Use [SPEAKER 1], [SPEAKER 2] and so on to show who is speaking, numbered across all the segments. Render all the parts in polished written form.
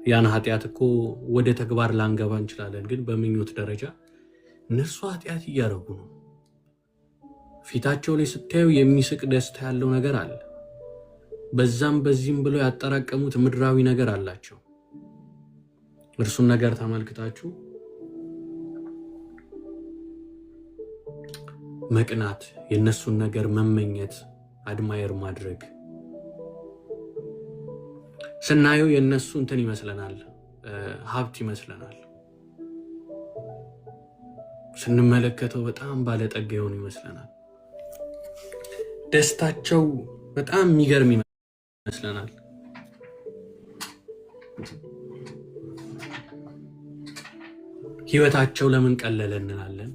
[SPEAKER 1] ያን ኃጢአት እኮ ወደ ተግባር ላንገባ እንችላለን፣ ግን በምኞት ደረጃ እነሱ ኃጢአት እያደረጉ ነው። ፊታቸው ላይ ስታዩ የሚስቅ ደስታ ያለው ነገር አለ። በዛም በዚህም ብለው ያጠራቀሙት ምድራዊ ነገር አላቸው። እርሱን ነገር ተመልክታችሁ መቅናት፣ የነሱን ነገር መመኘት፣ አድማየር ማድረግ ስናየው የነሱ እንትን ይመስለናል፣ ሀብት ይመስለናል። ስንመለከተው በጣም ባለጠጋ የሆኑ ይመስለናል። ደስታቸው በጣም የሚገርም ይመስለናል። ህይወታቸው ለምን ቀለለ እንላለን።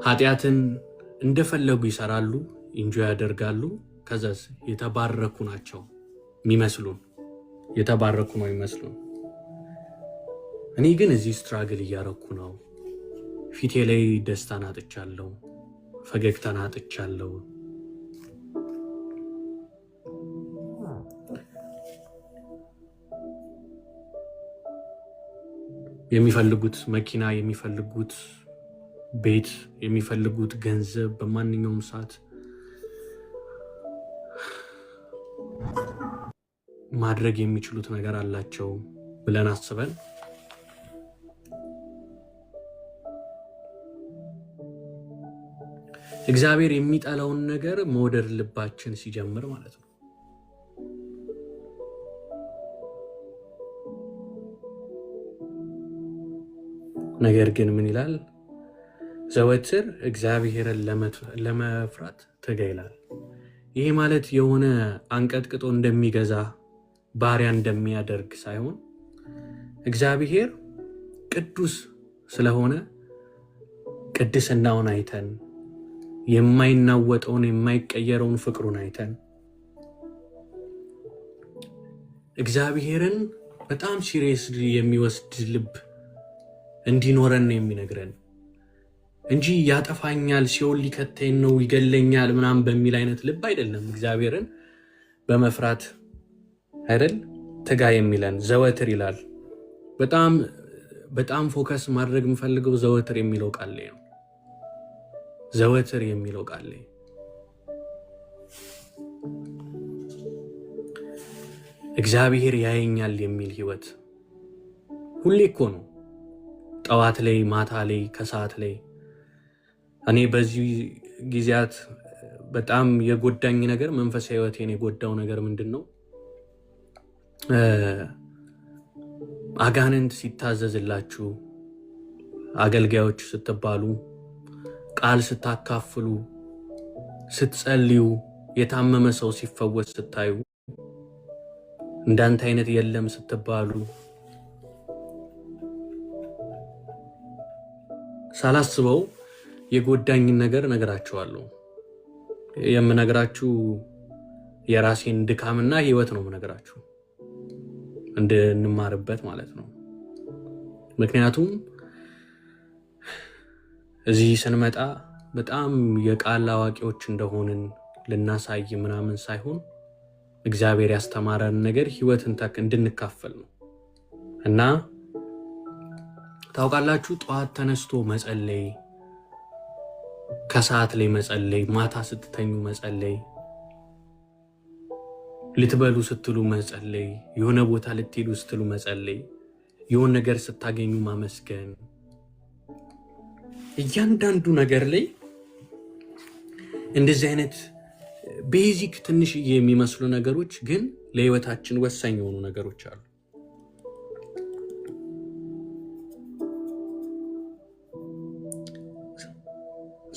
[SPEAKER 1] ኃጢአትን እንደፈለጉ ይሰራሉ፣ ኢንጆይ ያደርጋሉ። ከዛስ የተባረኩ ናቸው የሚመስሉን፣ የተባረኩ ነው የሚመስሉን። እኔ ግን እዚህ ስትራግል እያረኩ ነው። ፊቴ ላይ ደስታን አጥቻለሁ፣ ፈገግታን አጥቻለሁ። የሚፈልጉት መኪና፣ የሚፈልጉት ቤት፣ የሚፈልጉት ገንዘብ በማንኛውም ሰዓት ማድረግ የሚችሉት ነገር አላቸው ብለን አስበን እግዚአብሔር የሚጠላውን ነገር መውደድ ልባችን ሲጀምር ማለት ነው። ነገር ግን ምን ይላል? ዘወትር እግዚአብሔርን ለመፍራት ትጋ ይላል። ይሄ ማለት የሆነ አንቀጥቅጦ እንደሚገዛ ባሪያ እንደሚያደርግ ሳይሆን እግዚአብሔር ቅዱስ ስለሆነ ቅድስናውን አይተን የማይናወጠውን የማይቀየረውን ፍቅሩን አይተን እግዚአብሔርን በጣም ሲሪየስሊ የሚወስድ ልብ እንዲኖረን ነው የሚነግረን እንጂ ያጠፋኛል፣ ሲኦል ሊከተኝ ነው፣ ይገለኛል ምናምን በሚል አይነት ልብ አይደለም። እግዚአብሔርን በመፍራት አይደል ትጋ የሚለን። ዘወትር ይላል። በጣም ፎከስ ማድረግ የምፈልገው ዘወትር የሚለው ቃል ላይ ነው። ዘወትር የሚለው ቃል ላይ እግዚአብሔር ያየኛል የሚል ህይወት ሁሌ እኮ ነው። ጠዋት ላይ፣ ማታ ላይ፣ ከሰዓት ላይ። እኔ በዚህ ጊዜያት በጣም የጎዳኝ ነገር፣ መንፈሳዊ ህይወቴን የጎዳው ነገር ምንድን ነው? አጋንንት ሲታዘዝላችሁ፣ አገልጋዮች ስትባሉ፣ ቃል ስታካፍሉ፣ ስትጸልዩ፣ የታመመ ሰው ሲፈወስ ስታዩ፣ እንዳንተ አይነት የለም ስትባሉ፣ ሳላስበው የጎዳኝን ነገር እነግራችኋለሁ። የምነግራችሁ የራሴን ድካምና ህይወት ነው የምነግራችሁ፣ እንድንማርበት ማለት ነው። ምክንያቱም እዚህ ስንመጣ በጣም የቃል አዋቂዎች እንደሆንን ልናሳይ ምናምን ሳይሆን እግዚአብሔር ያስተማረን ነገር ህይወትን እንድንካፈል ነው። እና ታውቃላችሁ፣ ጠዋት ተነስቶ መጸለይ፣ ከሰዓት ላይ መጸለይ፣ ማታ ስትተኙ መጸለይ፣ ልትበሉ ስትሉ መጸለይ፣ የሆነ ቦታ ልትሄዱ ስትሉ መጸለይ፣ የሆነ ነገር ስታገኙ ማመስገን፣ እያንዳንዱ ነገር ላይ እንደዚህ አይነት ቤዚክ ትንሽዬ የሚመስሉ ነገሮች ግን ለህይወታችን ወሳኝ የሆኑ ነገሮች አሉ።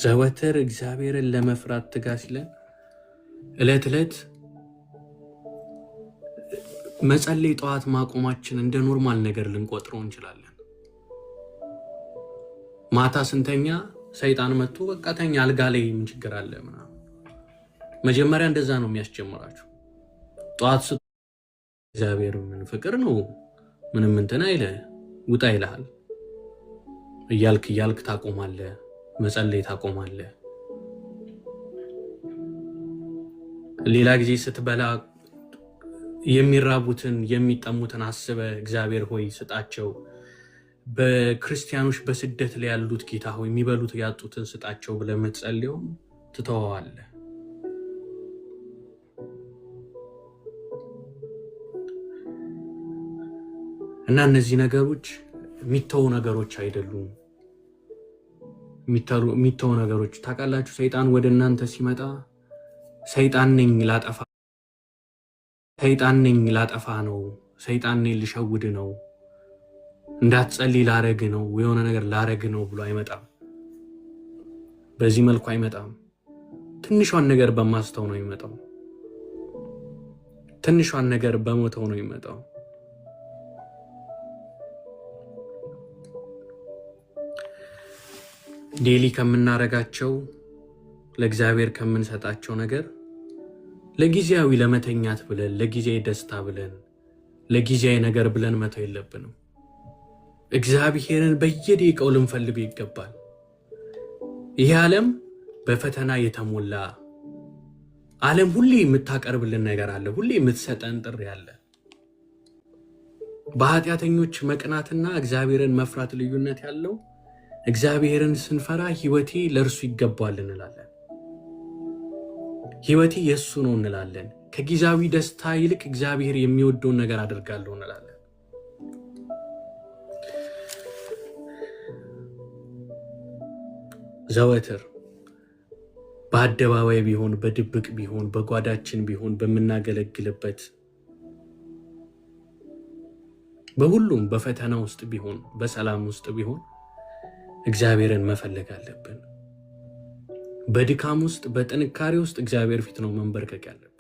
[SPEAKER 1] ዘወትር እግዚአብሔርን ለመፍራት ትጋ ሲለን ዕለት ዕለት መጸለይ ጠዋት ማቆማችን እንደ ኖርማል ነገር ልንቆጥረው እንችላለን። ማታ ስንተኛ ሰይጣን መጥቶ በቃ ተኛ አልጋ ላይ ምን ችግር አለ ምናምን። መጀመሪያ እንደዛ ነው የሚያስጀምራችሁ። ጠዋት እግዚአብሔር ምን ፍቅር ነው ምንም እንትን አይለ ውጣ ይልሃል። እያልክ ታቆማለህ፣ መጸለይ ታቆማለህ። ሌላ ጊዜ ስትበላ የሚራቡትን የሚጠሙትን አስበ እግዚአብሔር ሆይ ስጣቸው። በክርስቲያኖች በስደት ላይ ያሉት ጌታ ሆይ የሚበሉት ያጡትን ስጣቸው ብለህ የምትጸልየው ትተዋለህ። እና እነዚህ ነገሮች የሚተው ነገሮች አይደሉም። የሚተው ነገሮች ታውቃላችሁ። ሰይጣን ወደ እናንተ ሲመጣ ሰይጣን ነኝ ላጠፋ ነው፣ ሰይጣን ነኝ ልሸውድ ነው፣ እንዳትጸልይ ላረግ ነው፣ የሆነ ነገር ላረግ ነው ብሎ አይመጣም። በዚህ መልኩ አይመጣም። ትንሿን ነገር በማስተው ነው የሚመጣው። ትንሿን ነገር በመተው ነው የሚመጣው። ዴሊ ከምናረጋቸው ለእግዚአብሔር ከምንሰጣቸው ነገር ለጊዜያዊ ለመተኛት ብለን ለጊዜያዊ ደስታ ብለን ለጊዜያዊ ነገር ብለን መተው የለብንም። እግዚአብሔርን በየደቂቃው ልንፈልገው ይገባል። ይህ ዓለም በፈተና የተሞላ ዓለም ሁሌ የምታቀርብልን ነገር አለ፣ ሁሌ የምትሰጠን ጥሪ አለ። በኃጢአተኞች መቅናትና እግዚአብሔርን መፍራት ልዩነት ያለው እግዚአብሔርን ስንፈራ ህይወቴ ለእርሱ ይገባል እንላለን። ህይወቴ የእሱ ነው እንላለን። ከጊዜያዊ ደስታ ይልቅ እግዚአብሔር የሚወደውን ነገር አድርጋለሁ እንላለን። ዘወትር በአደባባይ ቢሆን በድብቅ ቢሆን በጓዳችን ቢሆን በምናገለግልበት በሁሉም በፈተና ውስጥ ቢሆን በሰላም ውስጥ ቢሆን እግዚአብሔርን መፈለግ አለብን። በድካም ውስጥ በጥንካሬ ውስጥ እግዚአብሔር ፊት ነው መንበርከክ ያለብን።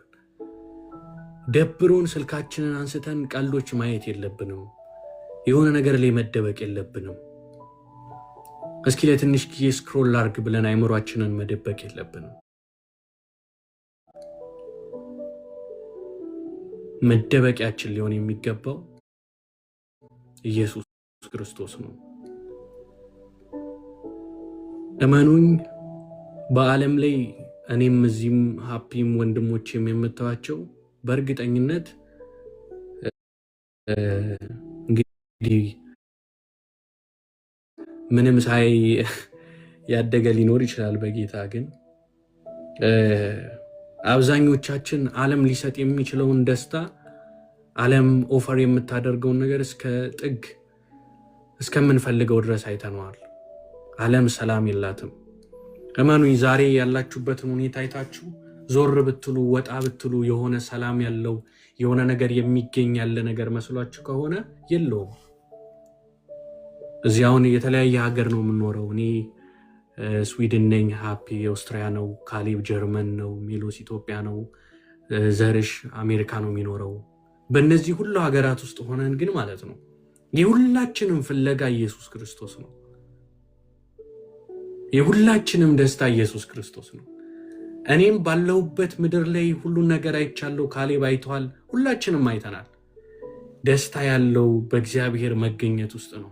[SPEAKER 1] ደብሮን ስልካችንን አንስተን ቀልዶች ማየት የለብንም። የሆነ ነገር ላይ መደበቅ የለብንም። እስኪ ለትንሽ ጊዜ ስክሮል ላርግ ብለን አይምሯችንን መደበቅ የለብንም። መደበቂያችን ሊሆን የሚገባው ኢየሱስ ክርስቶስ ነው። እመኑኝ፣ በዓለም ላይ እኔም እዚህም ሃፒም ወንድሞቼም የምታዋቸው በእርግጠኝነት እንግዲህ ምንም ሳይ ያደገ ሊኖር ይችላል በጌታ ግን አብዛኞቻችን ዓለም ሊሰጥ የሚችለውን ደስታ ዓለም ኦፈር የምታደርገውን ነገር እስከ ጥግ እስከምንፈልገው ድረስ አይተነዋል። ዓለም ሰላም የላትም። እመኑኝ፣ ዛሬ ያላችሁበትን ሁኔታ አይታችሁ ዞር ብትሉ ወጣ ብትሉ የሆነ ሰላም ያለው የሆነ ነገር የሚገኝ ያለ ነገር መስሏችሁ ከሆነ የለውም። እዚያውን የተለያየ ሀገር ነው የምንኖረው። እኔ ስዊድን ነኝ፣ ሃፒ የአውስትሪያ ነው፣ ካሌብ ጀርመን ነው፣ ሜሎስ ኢትዮጵያ ነው፣ ዘርሽ አሜሪካ ነው የሚኖረው። በእነዚህ ሁሉ ሀገራት ውስጥ ሆነን ግን ማለት ነው የሁላችንም ፍለጋ ኢየሱስ ክርስቶስ ነው። የሁላችንም ደስታ ኢየሱስ ክርስቶስ ነው። እኔም ባለሁበት ምድር ላይ ሁሉን ነገር አይቻለሁ፣ ካሌብ አይተዋል፣ ሁላችንም አይተናል። ደስታ ያለው በእግዚአብሔር መገኘት ውስጥ ነው።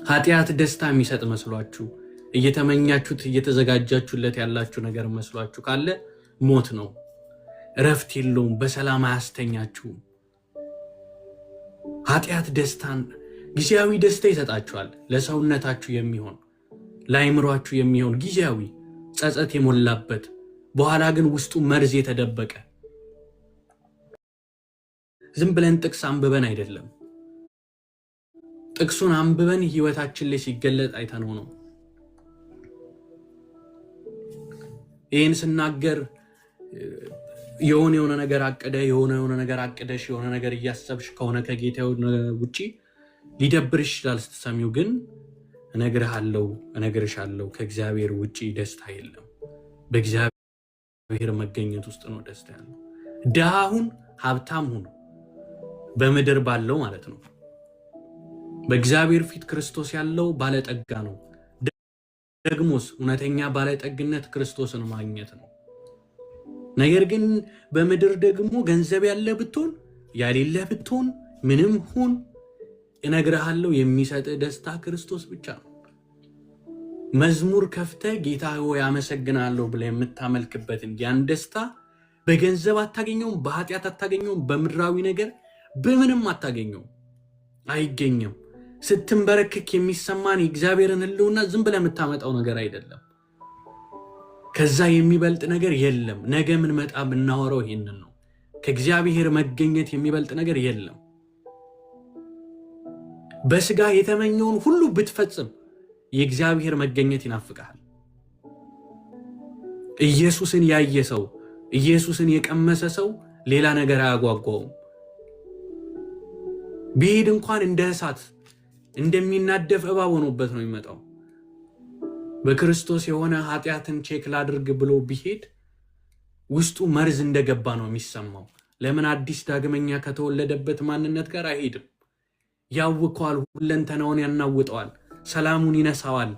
[SPEAKER 1] ኃጢአት ደስታ የሚሰጥ መስሏችሁ እየተመኛችሁት እየተዘጋጃችሁለት ያላችሁ ነገር መስሏችሁ ካለ ሞት ነው። እረፍት የለውም፣ በሰላም አያስተኛችሁም። ኃጢአት ደስታን ጊዜያዊ ደስታ ይሰጣችኋል፣ ለሰውነታችሁ የሚሆን ለአይምሯችሁ የሚሆን ጊዜያዊ ጸጸት የሞላበት በኋላ ግን ውስጡ መርዝ የተደበቀ። ዝም ብለን ጥቅስ አንብበን አይደለም፣ ጥቅሱን አንብበን ህይወታችን ላይ ሲገለጥ አይተነው ነው። ይህን ስናገር የሆነ ነገር አቀደ የሆነ ነገር አቀደሽ የሆነ ነገር እያሰብሽ ከሆነ ከጌታው ውጪ ሊደብርሽ ይችላል ስትሰሚው። ግን እነግርሻለሁ ከእግዚአብሔር ውጪ ደስታ የለም። በእግዚአብሔር መገኘት ውስጥ ነው ደስታ ያለው። ድሃ ሁን ሀብታም ሁን፣ በምድር ባለው ማለት ነው። በእግዚአብሔር ፊት ክርስቶስ ያለው ባለጠጋ ነው። ደግሞስ እውነተኛ ባለጠግነት ክርስቶስን ማግኘት ነው። ነገር ግን በምድር ደግሞ ገንዘብ ያለ ብትሆን ያሌለ ብትሆን ምንም ሁን እነግርሃለሁ የሚሰጥ ደስታ ክርስቶስ ብቻ ነው። መዝሙር ከፍተ ጌታ ሆይ አመሰግናለሁ ብለህ የምታመልክበትን ያን ደስታ በገንዘብ አታገኘውም፣ በኃጢአት አታገኘውም፣ በምድራዊ ነገር በምንም አታገኘውም፣ አይገኝም። ስትንበረከክ የሚሰማን የእግዚአብሔርን ሕልውና ዝም ብለህ የምታመጣው ነገር አይደለም። ከዛ የሚበልጥ ነገር የለም። ነገ ምን መጣ የምናወራው ይሄንን ነው። ከእግዚአብሔር መገኘት የሚበልጥ ነገር የለም። በስጋ የተመኘውን ሁሉ ብትፈጽም የእግዚአብሔር መገኘት ይናፍቃል። ኢየሱስን ያየ ሰው፣ ኢየሱስን የቀመሰ ሰው ሌላ ነገር አያጓጓውም። ቢሄድ እንኳን እንደ እሳት እንደሚናደፍ እባብ ሆኖበት ነው የሚመጣው። በክርስቶስ የሆነ ኃጢአትን ቼክ ላድርግ ብሎ ቢሄድ ውስጡ መርዝ እንደገባ ነው የሚሰማው። ለምን? አዲስ ዳግመኛ ከተወለደበት ማንነት ጋር አይሄድም። ያውከዋል፣ ሁለንተናውን ያናውጠዋል፣ ሰላሙን ይነሳዋል።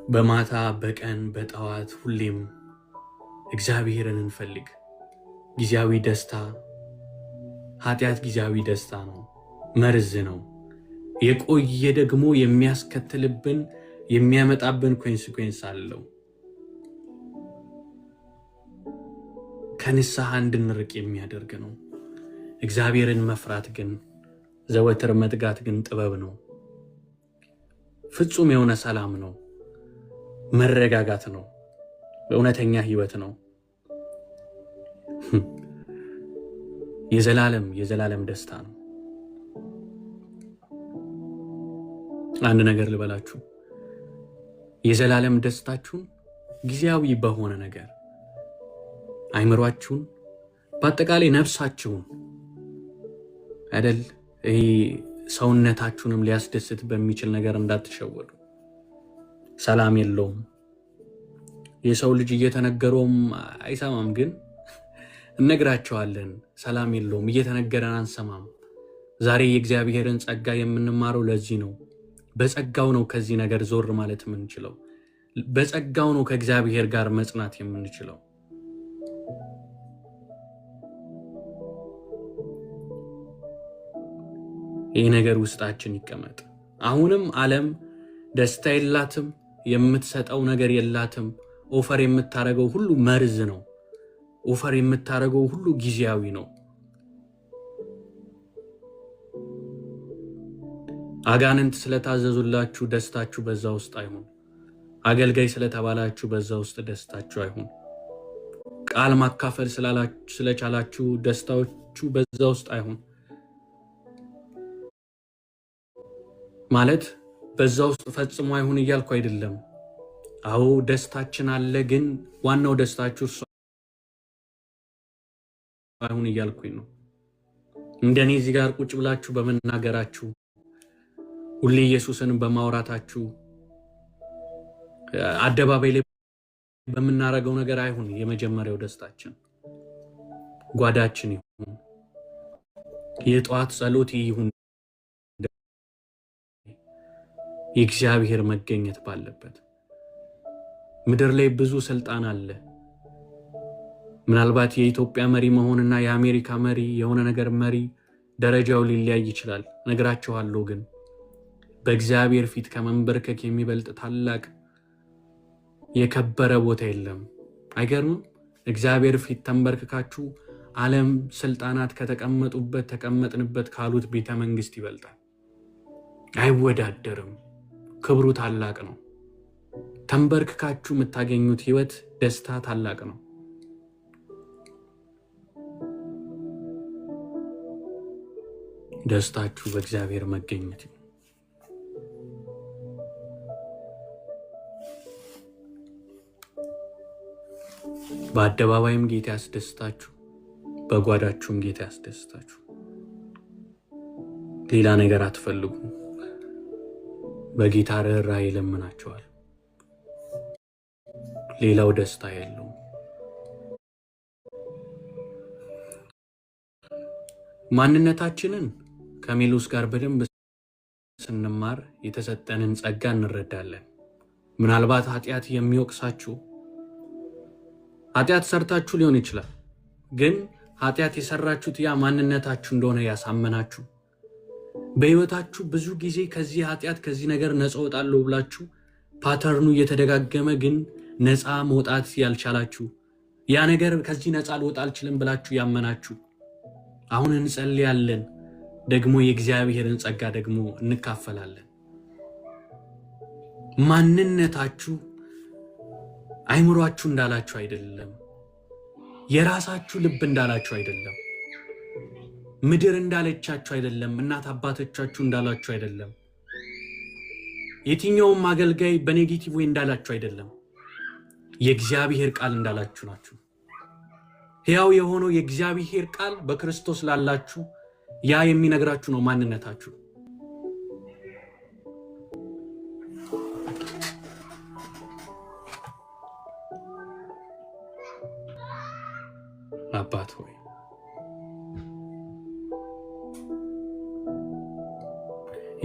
[SPEAKER 1] በማታ በቀን በጠዋት ሁሌም እግዚአብሔርን እንፈልግ። ጊዜያዊ ደስታ፣ ኃጢአት ጊዜያዊ ደስታ ነው፣ መርዝ ነው። የቆየ ደግሞ የሚያስከትልብን የሚያመጣብን ኮንሲኩዌንስ አለው። ከንስሐ እንድንርቅ የሚያደርግ ነው። እግዚአብሔርን መፍራት ግን ዘወትር መትጋት ግን ጥበብ ነው። ፍጹም የሆነ ሰላም ነው፣ መረጋጋት ነው፣ እውነተኛ ህይወት ነው። የዘላለም ደስታ ነው። አንድ ነገር ልበላችሁ፣ የዘላለም ደስታችሁን ጊዜያዊ በሆነ ነገር አይምሯችሁን፣ በአጠቃላይ ነፍሳችሁን አይደል ይሄ ሰውነታችሁንም ሊያስደስት በሚችል ነገር እንዳትሸወዱ። ሰላም የለውም። የሰው ልጅ እየተነገረውም አይሰማም፣ ግን እነግራቸዋለን። ሰላም የለውም፣ እየተነገረን አንሰማም። ዛሬ የእግዚአብሔርን ጸጋ የምንማረው ለዚህ ነው። በጸጋው ነው ከዚህ ነገር ዞር ማለት የምንችለው። በጸጋው ነው ከእግዚአብሔር ጋር መጽናት የምንችለው። ይህ ነገር ውስጣችን ይቀመጥ። አሁንም ዓለም ደስታ የላትም፣ የምትሰጠው ነገር የላትም። ኦፈር የምታረገው ሁሉ መርዝ ነው። ኦፈር የምታረገው ሁሉ ጊዜያዊ ነው። አጋንንት ስለታዘዙላችሁ ደስታችሁ በዛ ውስጥ አይሁን። አገልጋይ ስለተባላችሁ በዛ ውስጥ ደስታችሁ አይሁን። ቃል ማካፈል ስለቻላችሁ ደስታዎቹ በዛ ውስጥ አይሁን። ማለት በዛ ውስጥ ፈጽሞ አይሁን እያልኩ አይደለም። አዎ ደስታችን አለ፣ ግን ዋናው ደስታችሁ እሱ አይሁን እያልኩኝ ነው። እንደኔ እዚህ ጋር ቁጭ ብላችሁ በመናገራችሁ፣ ሁሌ ኢየሱስን በማውራታችሁ፣ አደባባይ ላይ በምናረገው ነገር አይሁን የመጀመሪያው ደስታችን። ጓዳችን ይሁን፣ የጠዋት ጸሎት ይሁን፣ የእግዚአብሔር መገኘት ባለበት። ምድር ላይ ብዙ ስልጣን አለ። ምናልባት የኢትዮጵያ መሪ መሆንና የአሜሪካ መሪ የሆነ ነገር መሪ ደረጃው ሊለያይ ይችላል። ነግራችኋለሁ፣ ግን በእግዚአብሔር ፊት ከመንበርከክ የሚበልጥ ታላቅ የከበረ ቦታ የለም። አይገርምም? እግዚአብሔር ፊት ተንበርክካችሁ ዓለም ስልጣናት ከተቀመጡበት ተቀመጥንበት ካሉት ቤተ መንግስት ይበልጣል። አይወዳደርም። ክብሩ ታላቅ ነው። ተንበርክካችሁ የምታገኙት ህይወት ደስታ ታላቅ ነው። ደስታችሁ በእግዚአብሔር መገኘት ነው። በአደባባይም ጌታ ያስደስታችሁ፣ በጓዳችሁም ጌታ ያስደስታችሁ። ሌላ ነገር አትፈልጉ። በጌታ ርኅራኄ ይለምናችኋል። ሌላው ደስታ የለውም። ማንነታችንን ከሜሎስ ጋር በደንብ ስንማር የተሰጠንን ጸጋ እንረዳለን። ምናልባት ኃጢአት የሚወቅሳችሁ ኃጢአት ሰርታችሁ ሊሆን ይችላል፣ ግን ኃጢአት የሰራችሁት ያ ማንነታችሁ እንደሆነ ያሳመናችሁ በህይወታችሁ ብዙ ጊዜ ከዚህ ኃጢአት ከዚህ ነገር ነፃ ወጣለሁ ብላችሁ ፓተርኑ እየተደጋገመ ግን ነፃ መውጣት ያልቻላችሁ ያ ነገር ከዚህ ነፃ ልወጣ አልችልም ብላችሁ ያመናችሁ አሁን እንጸልያለን። ደግሞ የእግዚአብሔርን ጸጋ ደግሞ እንካፈላለን። ማንነታችሁ አይምሯችሁ እንዳላችሁ አይደለም። የራሳችሁ ልብ እንዳላችሁ አይደለም። ምድር እንዳለቻችሁ አይደለም። እናት አባቶቻችሁ እንዳላችሁ አይደለም። የትኛውም አገልጋይ በኔጌቲቭ ወይ እንዳላችሁ አይደለም። የእግዚአብሔር ቃል እንዳላችሁ ናችሁ። ሕያው የሆነው የእግዚአብሔር ቃል በክርስቶስ ላላችሁ ያ የሚነግራችሁ ነው ማንነታችሁ። አባት ሆይ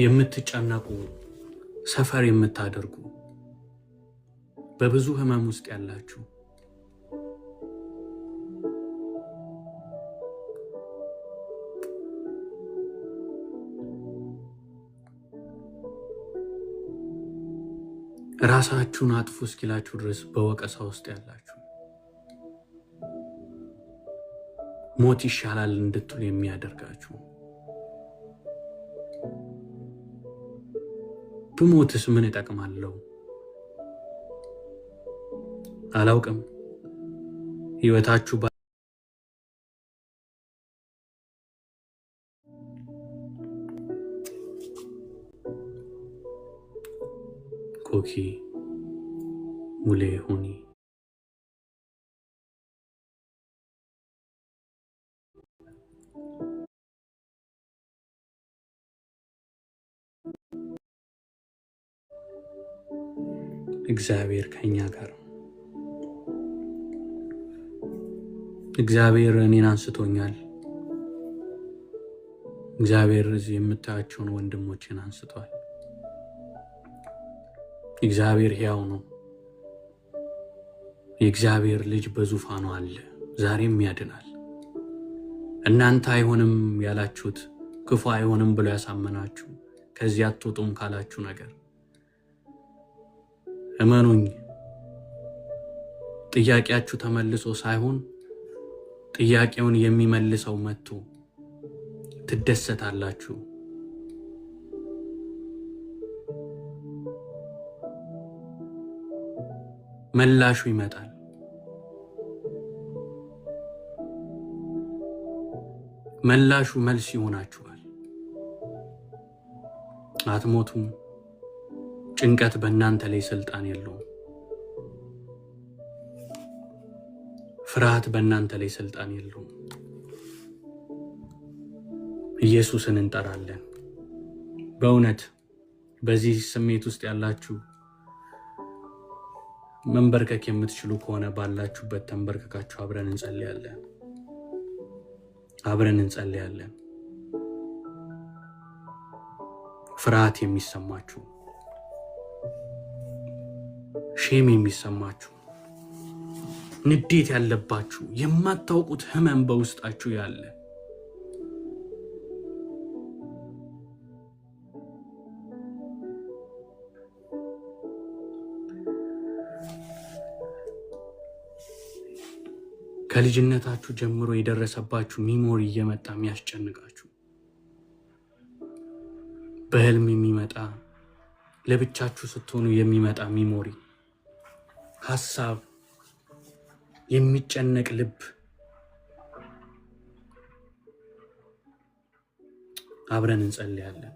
[SPEAKER 1] የምትጨነቁ ሰፈር የምታደርጉ በብዙ ህመም ውስጥ ያላችሁ ራሳችሁን አጥፉ እስኪላችሁ ድረስ በወቀሳ ውስጥ ያላችሁ ሞት ይሻላል እንድትሉ የሚያደርጋችሁ ብሞትስ ምን እጠቅማለሁ አላውቅም ህይወታችሁ ኮኪ ሙሌ ሆኒ እግዚአብሔር ከኛ ጋር ነው። እግዚአብሔር እኔን አንስቶኛል። እግዚአብሔር እዚህ የምታያቸውን ወንድሞችን አንስቷል። እግዚአብሔር ሕያው ነው። የእግዚአብሔር ልጅ በዙፋኑ አለ፣ ዛሬም ያድናል። እናንተ አይሆንም ያላችሁት ክፉ አይሆንም ብሎ ያሳመናችሁ ከዚህ አትወጡም ካላችሁ ነገር እመኑኝ፣ ጥያቄያችሁ ተመልሶ ሳይሆን ጥያቄውን የሚመልሰው መጥቶ ትደሰታላችሁ። መላሹ ይመጣል። መላሹ መልስ ይሆናችኋል። አትሞቱም። ጭንቀት በእናንተ ላይ ስልጣን የለውም። ፍርሃት በእናንተ ላይ ስልጣን የለውም። ኢየሱስን እንጠራለን። በእውነት በዚህ ስሜት ውስጥ ያላችሁ መንበርከክ የምትችሉ ከሆነ ባላችሁበት ተንበርከካችሁ አብረን እንጸልያለን። አብረን እንጸልያለን። ፍርሃት የሚሰማችሁ፣ ሼም የሚሰማችሁ፣ ንዴት ያለባችሁ፣ የማታውቁት ህመም በውስጣችሁ ያለ ከልጅነታችሁ ጀምሮ የደረሰባችሁ ሚሞሪ እየመጣ የሚያስጨንቃችሁ፣ በህልም የሚመጣ ለብቻችሁ ስትሆኑ የሚመጣ ሚሞሪ፣ ሐሳብ፣ የሚጨነቅ ልብ አብረን እንጸልያለን።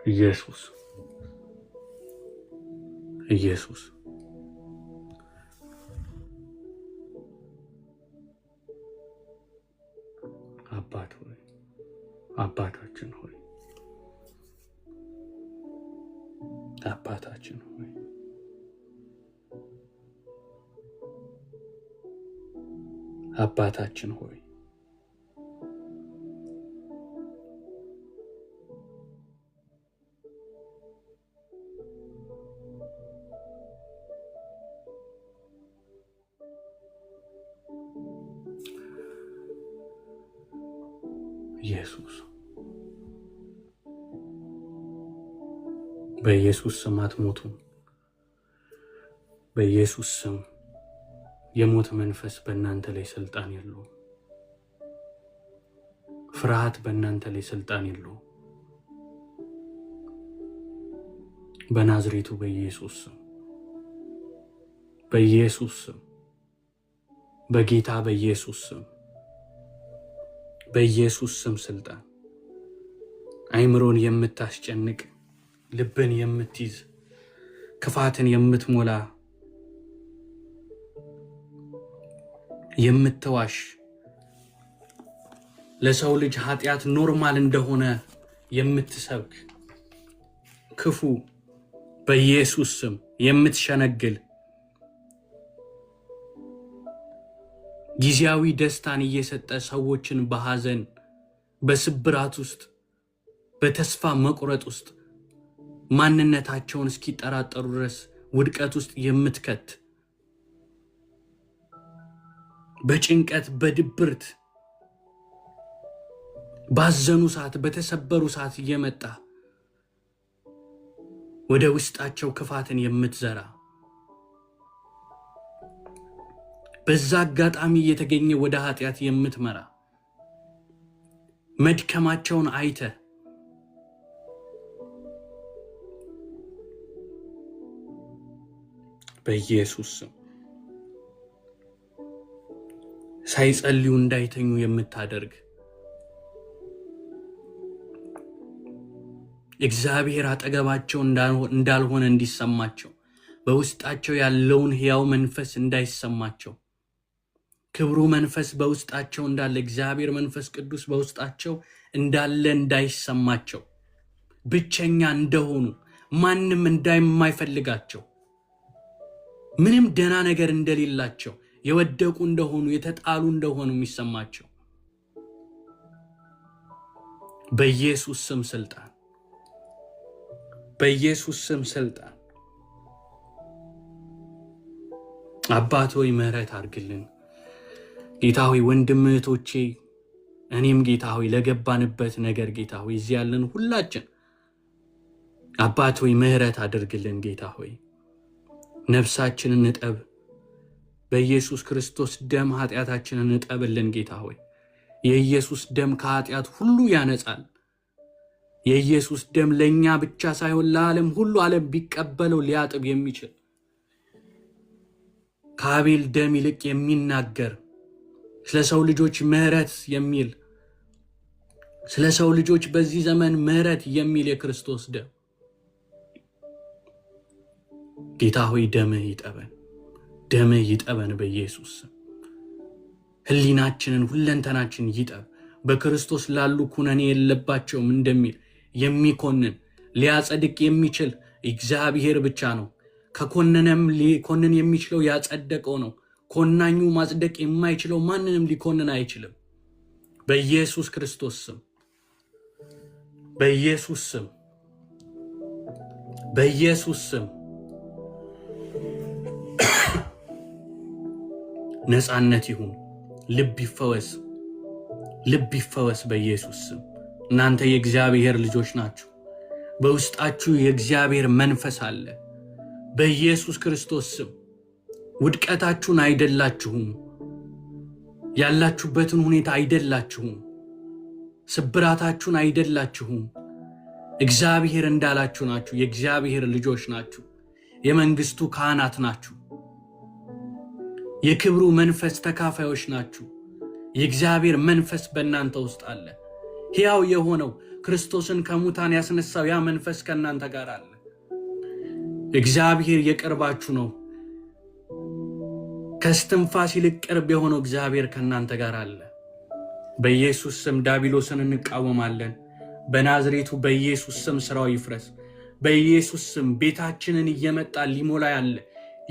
[SPEAKER 1] ኢየሱስ ኢየሱስ አባት ሆይ፣ አባታችን ሆይ፣ አባታችን ሆይ፣ አባታችን ሆይ በኢየሱስ ስም አትሞቱም። በኢየሱስ ስም የሞት መንፈስ በእናንተ ላይ ስልጣን የለውም። ፍርሃት በእናንተ ላይ ስልጣን የለውም። በናዝሬቱ በኢየሱስ ስም፣ በኢየሱስ ስም፣ በጌታ በኢየሱስ ስም፣ በኢየሱስ ስም ስልጣን አይምሮን የምታስጨንቅ፣ ልብን የምትይዝ፣ ክፋትን የምትሞላ፣ የምትዋሽ፣ ለሰው ልጅ ኃጢአት ኖርማል እንደሆነ የምትሰብክ ክፉ በኢየሱስ ስም የምትሸነግል፣ ጊዜያዊ ደስታን እየሰጠ ሰዎችን በሐዘን በስብራት ውስጥ በተስፋ መቁረጥ ውስጥ ማንነታቸውን እስኪጠራጠሩ ድረስ ውድቀት ውስጥ የምትከት፣ በጭንቀት በድብርት ባዘኑ ሰዓት በተሰበሩ ሰዓት እየመጣ ወደ ውስጣቸው ክፋትን የምትዘራ፣ በዛ አጋጣሚ እየተገኘ ወደ ኃጢአት የምትመራ፣ መድከማቸውን አይተ በኢየሱስ ስም ሳይጸልዩ እንዳይተኙ የምታደርግ፣ እግዚአብሔር አጠገባቸው እንዳልሆነ እንዲሰማቸው፣ በውስጣቸው ያለውን ሕያው መንፈስ እንዳይሰማቸው፣ ክብሩ መንፈስ በውስጣቸው እንዳለ፣ እግዚአብሔር መንፈስ ቅዱስ በውስጣቸው እንዳለ እንዳይሰማቸው፣ ብቸኛ እንደሆኑ፣ ማንም እንደማይፈልጋቸው፣ ምንም ደና ነገር እንደሌላቸው፣ የወደቁ እንደሆኑ፣ የተጣሉ እንደሆኑ የሚሰማቸው በኢየሱስ ስም ስልጣን፣ በኢየሱስ ስም ስልጣን አባት ሆይ ምሕረት አድርግልን። ጌታ ሆይ ወንድም እህቶቼ፣ እኔም ጌታ ሆይ ለገባንበት ነገር ጌታ ሆይ እዚህ ያለን ሁላችን አባት ሆይ ምሕረት አድርግልን። ጌታ ሆይ ነፍሳችንን እጠብ፣ በኢየሱስ ክርስቶስ ደም ኃጢአታችንን እጠብልን። ጌታ ሆይ የኢየሱስ ደም ከኃጢአት ሁሉ ያነጻል። የኢየሱስ ደም ለእኛ ብቻ ሳይሆን ለዓለም ሁሉ፣ ዓለም ቢቀበለው ሊያጥብ የሚችል ከአቤል ደም ይልቅ የሚናገር፣ ስለ ሰው ልጆች ምሕረት የሚል፣ ስለ ሰው ልጆች በዚህ ዘመን ምሕረት የሚል የክርስቶስ ደም ጌታ ሆይ ደምህ ይጠበን፣ ደምህ ይጠበን በኢየሱስ ስም። ህሊናችንን ሁለንተናችን ይጠብ። በክርስቶስ ላሉ ኩነኔ የለባቸውም እንደሚል የሚኮንን ሊያጸድቅ የሚችል እግዚአብሔር ብቻ ነው። ከኮነነም ሊኮንን የሚችለው ያጸደቀው ነው። ኮናኙ ማጽደቅ የማይችለው ማንንም ሊኮንን አይችልም። በኢየሱስ ክርስቶስ ስም፣ በኢየሱስ ስም፣ በኢየሱስ ስም ነፃነት ይሁን። ልብ ይፈወስ፣ ልብ ይፈወስ በኢየሱስ ስም። እናንተ የእግዚአብሔር ልጆች ናችሁ። በውስጣችሁ የእግዚአብሔር መንፈስ አለ። በኢየሱስ ክርስቶስ ስም ውድቀታችሁን አይደላችሁም። ያላችሁበትን ሁኔታ አይደላችሁም። ስብራታችሁን አይደላችሁም። እግዚአብሔር እንዳላችሁ ናችሁ። የእግዚአብሔር ልጆች ናችሁ። የመንግስቱ ካህናት ናችሁ። የክብሩ መንፈስ ተካፋዮች ናችሁ። የእግዚአብሔር መንፈስ በእናንተ ውስጥ አለ። ሕያው የሆነው ክርስቶስን ከሙታን ያስነሳው ያ መንፈስ ከእናንተ ጋር አለ። እግዚአብሔር የቅርባችሁ ነው። ከስትንፋስ ይልቅ ቅርብ የሆነው እግዚአብሔር ከእናንተ ጋር አለ። በኢየሱስ ስም ዲያብሎስን እንቃወማለን። በናዝሬቱ በኢየሱስ ስም ስራው ይፍረስ። በኢየሱስ ስም ቤታችንን እየመጣ ሊሞላ ያለ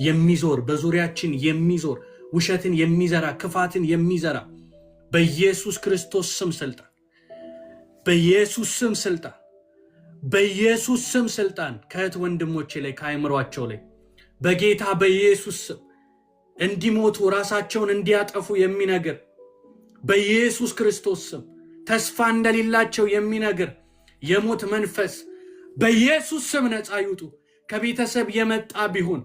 [SPEAKER 1] የሚዞር፣ በዙሪያችን የሚዞር፣ ውሸትን የሚዘራ፣ ክፋትን የሚዘራ በኢየሱስ ክርስቶስ ስም ስልጣን፣ በኢየሱስ ስም ስልጣን፣ በኢየሱስ ስም ስልጣን ከእህት ወንድሞቼ ላይ ከአይምሯቸው ላይ በጌታ በኢየሱስ ስም እንዲሞቱ ራሳቸውን እንዲያጠፉ የሚነግር በኢየሱስ ክርስቶስ ስም ተስፋ እንደሌላቸው የሚነግር የሞት መንፈስ በኢየሱስ ስም ነፃ ይውጡ። ከቤተሰብ የመጣ ቢሆን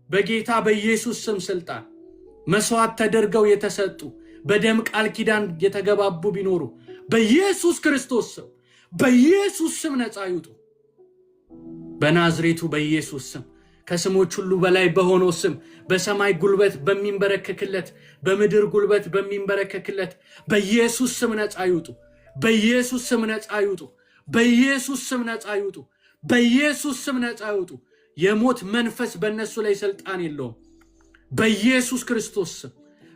[SPEAKER 1] በጌታ በኢየሱስ ስም ስልጣን መስዋዕት ተደርገው የተሰጡ በደም ቃል ኪዳን የተገባቡ ቢኖሩ በኢየሱስ ክርስቶስ ስም በኢየሱስ ስም ነፃ ይውጡ። በናዝሬቱ በኢየሱስ ስም ከስሞች ሁሉ በላይ በሆነው ስም በሰማይ ጉልበት በሚንበረከክለት በምድር ጉልበት በሚንበረከክለት በኢየሱስ ስም ነፃ ይውጡ። በኢየሱስ ስም ነፃ ይውጡ። በኢየሱስ ስም ነፃ ይውጡ። በኢየሱስ ስም ነፃ ይውጡ። የሞት መንፈስ በእነሱ ላይ ስልጣን የለውም። በኢየሱስ ክርስቶስ ስም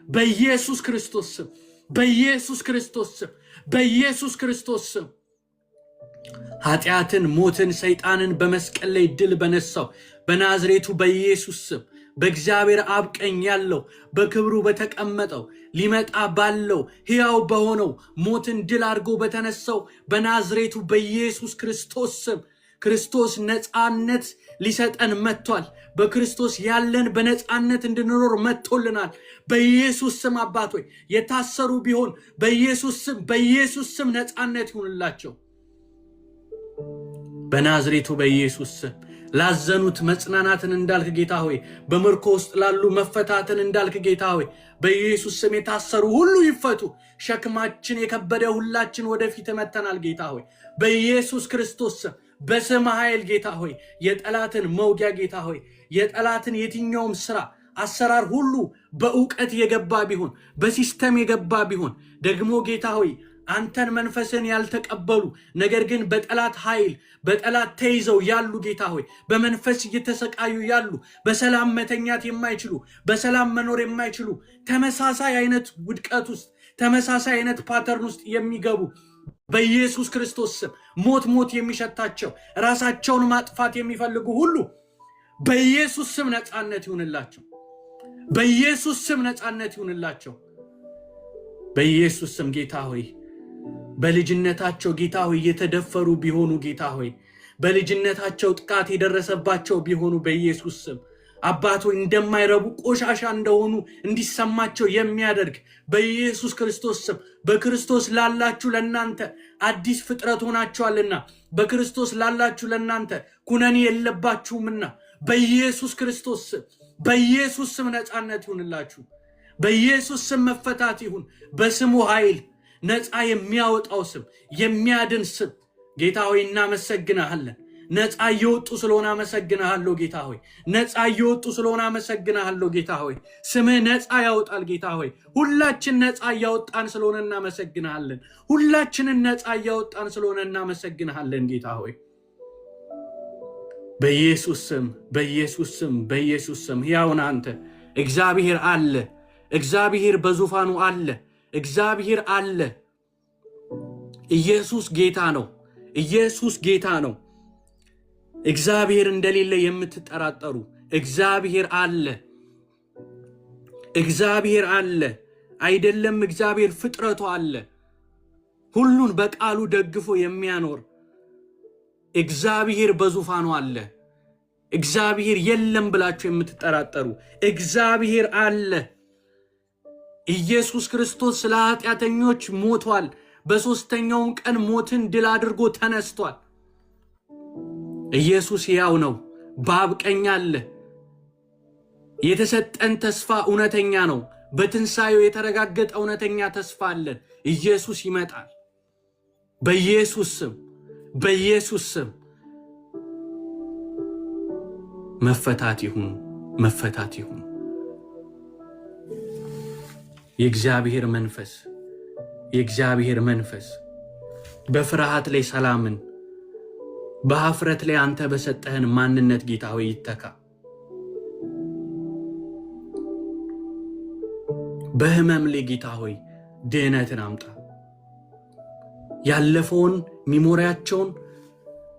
[SPEAKER 1] በኢየሱስ ክርስቶስ ስም በኢየሱስ ክርስቶስ ስም በኢየሱስ ክርስቶስ ስም ኃጢአትን፣ ሞትን፣ ሰይጣንን በመስቀል ላይ ድል በነሳው በናዝሬቱ በኢየሱስ ስም በእግዚአብሔር አብ ቀኝ ያለው በክብሩ በተቀመጠው ሊመጣ ባለው ሕያው በሆነው ሞትን ድል አድርጎ በተነሳው በናዝሬቱ በኢየሱስ ክርስቶስ ስም ክርስቶስ ነፃነት ሊሰጠን መጥቷል። በክርስቶስ ያለን በነፃነት እንድንኖር መጥቶልናል። በኢየሱስ ስም አባት ሆይ የታሰሩ ቢሆን በኢየሱስ ስም ነፃነት ይሁንላቸው። በናዝሬቱ በኢየሱስ ስም ላዘኑት መጽናናትን እንዳልክ ጌታ ሆይ በምርኮ ውስጥ ላሉ መፈታትን እንዳልክ ጌታ ሆይ በኢየሱስ ስም የታሰሩ ሁሉ ይፈቱ። ሸክማችን የከበደ ሁላችን ወደፊት መተናል ጌታ ሆይ በኢየሱስ ክርስቶስ ስም በስም ኃይል ጌታ ሆይ የጠላትን መውጊያ ጌታ ሆይ የጠላትን የትኛውም ስራ አሰራር ሁሉ በእውቀት የገባ ቢሆን በሲስተም የገባ ቢሆን ደግሞ ጌታ ሆይ አንተን መንፈስን ያልተቀበሉ ነገር ግን በጠላት ኃይል በጠላት ተይዘው ያሉ ጌታ ሆይ በመንፈስ እየተሰቃዩ ያሉ በሰላም መተኛት የማይችሉ በሰላም መኖር የማይችሉ ተመሳሳይ አይነት ውድቀት ውስጥ ተመሳሳይ አይነት ፓተርን ውስጥ የሚገቡ በኢየሱስ ክርስቶስ ስም ሞት የሚሸታቸው ራሳቸውን ማጥፋት የሚፈልጉ ሁሉ በኢየሱስ ስም ነፃነት ይሁንላቸው። በኢየሱስ ስም ነፃነት ይሁንላቸው። በኢየሱስ ስም ጌታ ሆይ በልጅነታቸው ጌታ ሆይ የተደፈሩ ቢሆኑ ጌታ ሆይ በልጅነታቸው ጥቃት የደረሰባቸው ቢሆኑ በኢየሱስ ስም አባት ሆይ እንደማይረቡ ቆሻሻ እንደሆኑ እንዲሰማቸው የሚያደርግ በኢየሱስ ክርስቶስ ስም በክርስቶስ ላላችሁ ለናንተ አዲስ ፍጥረት ሆናችኋልና በክርስቶስ ላላችሁ ለናንተ ኩነኔ የለባችሁምና በኢየሱስ ክርስቶስ ስም በኢየሱስ ስም ነፃነት ይሁንላችሁ። በኢየሱስ ስም መፈታት ይሁን። በስሙ ኃይል ነፃ የሚያወጣው ስም የሚያድን ስም ጌታ ሆይ እናመሰግናለን። ነፃ እየወጡ ስለሆነ አመሰግናለሁ ጌታ ሆይ ነፃ እየወጡ ስለሆነ አመሰግናለሁ ጌታ ሆይ ስምህ ነፃ ያወጣል ጌታ ሆይ ሁላችን ነፃ እያወጣን ስለሆነ እናመሰግናለን። ሁላችንን ነፃ እያወጣን ስለሆነ እናመሰግናለን ጌታ ሆይ በኢየሱስ ስም በኢየሱስ ስም በኢየሱስ ስም ሕያውን አንተ እግዚአብሔር አለ። እግዚአብሔር በዙፋኑ አለ። እግዚአብሔር አለ። ኢየሱስ ጌታ ነው። ኢየሱስ ጌታ ነው። እግዚአብሔር እንደሌለ የምትጠራጠሩ እግዚአብሔር አለ። እግዚአብሔር አለ። አይደለም እግዚአብሔር ፍጥረቱ አለ። ሁሉን በቃሉ ደግፎ የሚያኖር እግዚአብሔር በዙፋኑ አለ። እግዚአብሔር የለም ብላችሁ የምትጠራጠሩ እግዚአብሔር አለ። ኢየሱስ ክርስቶስ ስለ ኃጢአተኞች ሞቷል። በሶስተኛውም ቀን ሞትን ድል አድርጎ ተነስቷል። ኢየሱስ ሕያው ነው። በአብ ቀኝ አለ። የተሰጠን ተስፋ እውነተኛ ነው። በትንሣኤው የተረጋገጠ እውነተኛ ተስፋ አለን። ኢየሱስ ይመጣል። በኢየሱስ ስም በኢየሱስ ስም መፈታት ይሁን። መፈታት ይሁን። የእግዚአብሔር መንፈስ በፍርሃት ላይ ሰላምን በኀፍረት ላይ አንተ በሰጠህን ማንነት ጌታ ሆይ ይተካ። በህመም ላይ ጌታ ሆይ ድህነትን አምጣ። ያለፈውን ሚሞሪያቸውን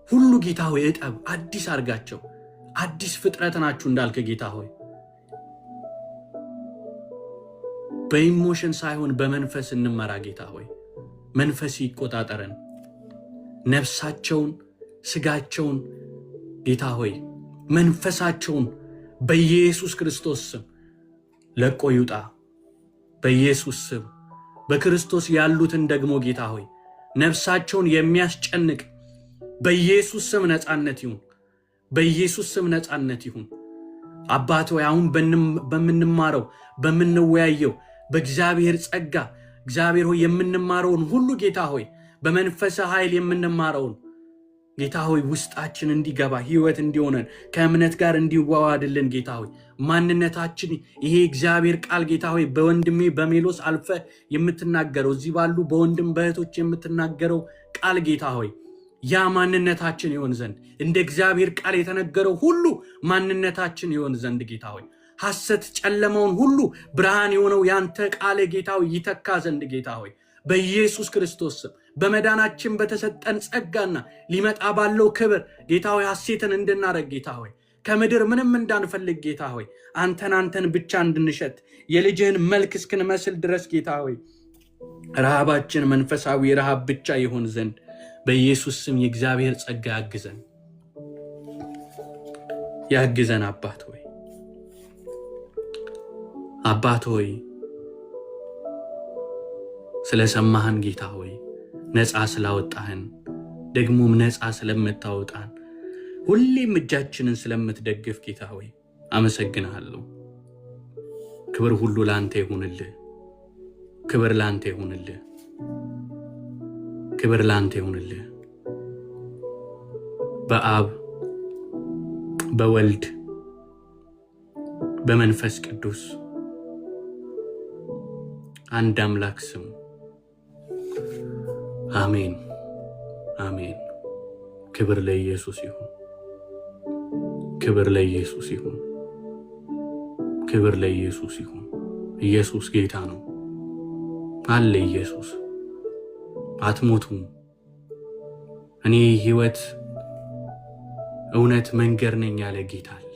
[SPEAKER 1] ሁሉ ጌታ ሆይ እጠብ፣ አዲስ አርጋቸው። አዲስ ፍጥረት ናችሁ እንዳልክ ጌታ ሆይ በኢሞሽን ሳይሆን በመንፈስ እንመራ ጌታ ሆይ መንፈስ ይቆጣጠረን። ነፍሳቸውን ስጋቸውን ጌታ ሆይ መንፈሳቸውን በኢየሱስ ክርስቶስ ስም ለቆ ይውጣ። በኢየሱስ ስም በክርስቶስ ያሉትን ደግሞ ጌታ ሆይ ነፍሳቸውን የሚያስጨንቅ በኢየሱስ ስም ነፃነት ይሁን። በኢየሱስ ስም ነፃነት ይሁን። አባት ሆይ አሁን በምንማረው በምንወያየው በእግዚአብሔር ጸጋ እግዚአብሔር ሆይ የምንማረውን ሁሉ ጌታ ሆይ በመንፈስ ኃይል የምንማረውን ጌታ ሆይ ውስጣችን እንዲገባ ሕይወት እንዲሆነን ከእምነት ጋር እንዲዋዋድልን ጌታ ሆይ ማንነታችን ይሄ እግዚአብሔር ቃል ጌታ ሆይ በወንድሜ በሜሎስ አልፈ የምትናገረው እዚህ ባሉ በወንድም በእህቶች የምትናገረው ቃል ጌታ ሆይ ያ ማንነታችን ይሆን ዘንድ እንደ እግዚአብሔር ቃል የተነገረው ሁሉ ማንነታችን ይሆን ዘንድ ጌታ ሆይ ሐሰት ጨለማውን ሁሉ ብርሃን የሆነው ያንተ ቃል ጌታ ሆይ ይተካ ዘንድ ጌታ ሆይ በኢየሱስ ክርስቶስ ስም በመዳናችን በተሰጠን ጸጋና ሊመጣ ባለው ክብር ጌታ ሆይ ሐሴትን እንድናረግ ጌታ ሆይ ከምድር ምንም እንዳንፈልግ ጌታ ሆይ አንተን ብቻ እንድንሸት የልጅህን መልክ እስክንመስል ድረስ ጌታ ሆይ ረሃባችን መንፈሳዊ ረሃብ ብቻ ይሆን ዘንድ በኢየሱስ ስም የእግዚአብሔር ጸጋ ያግዘን። አባት ሆይ ስለሰማህን ጌታ ሆይ ነፃ ስላወጣህን ደግሞም ነፃ ስለምታወጣን ሁሌም እጃችንን ስለምትደግፍ ጌታ ሆይ አመሰግንሃለሁ። ክብር ሁሉ ላንተ ይሁንልህ። ክብር ላንተ ይሁንልህ። ክብር ላንተ ይሁንልህ። በአብ በወልድ በመንፈስ ቅዱስ አንድ አምላክ ስም አሜን አሜን። ክብር ለኢየሱስ ይሁን። ክብር ለኢየሱስ ይሁን። ክብር ለኢየሱስ ይሁን። ኢየሱስ ጌታ ነው። አለ ኢየሱስ። አትሞቱም። እኔ ሕይወት እውነት መንገድ ነኝ ያለ ጌታ አለ።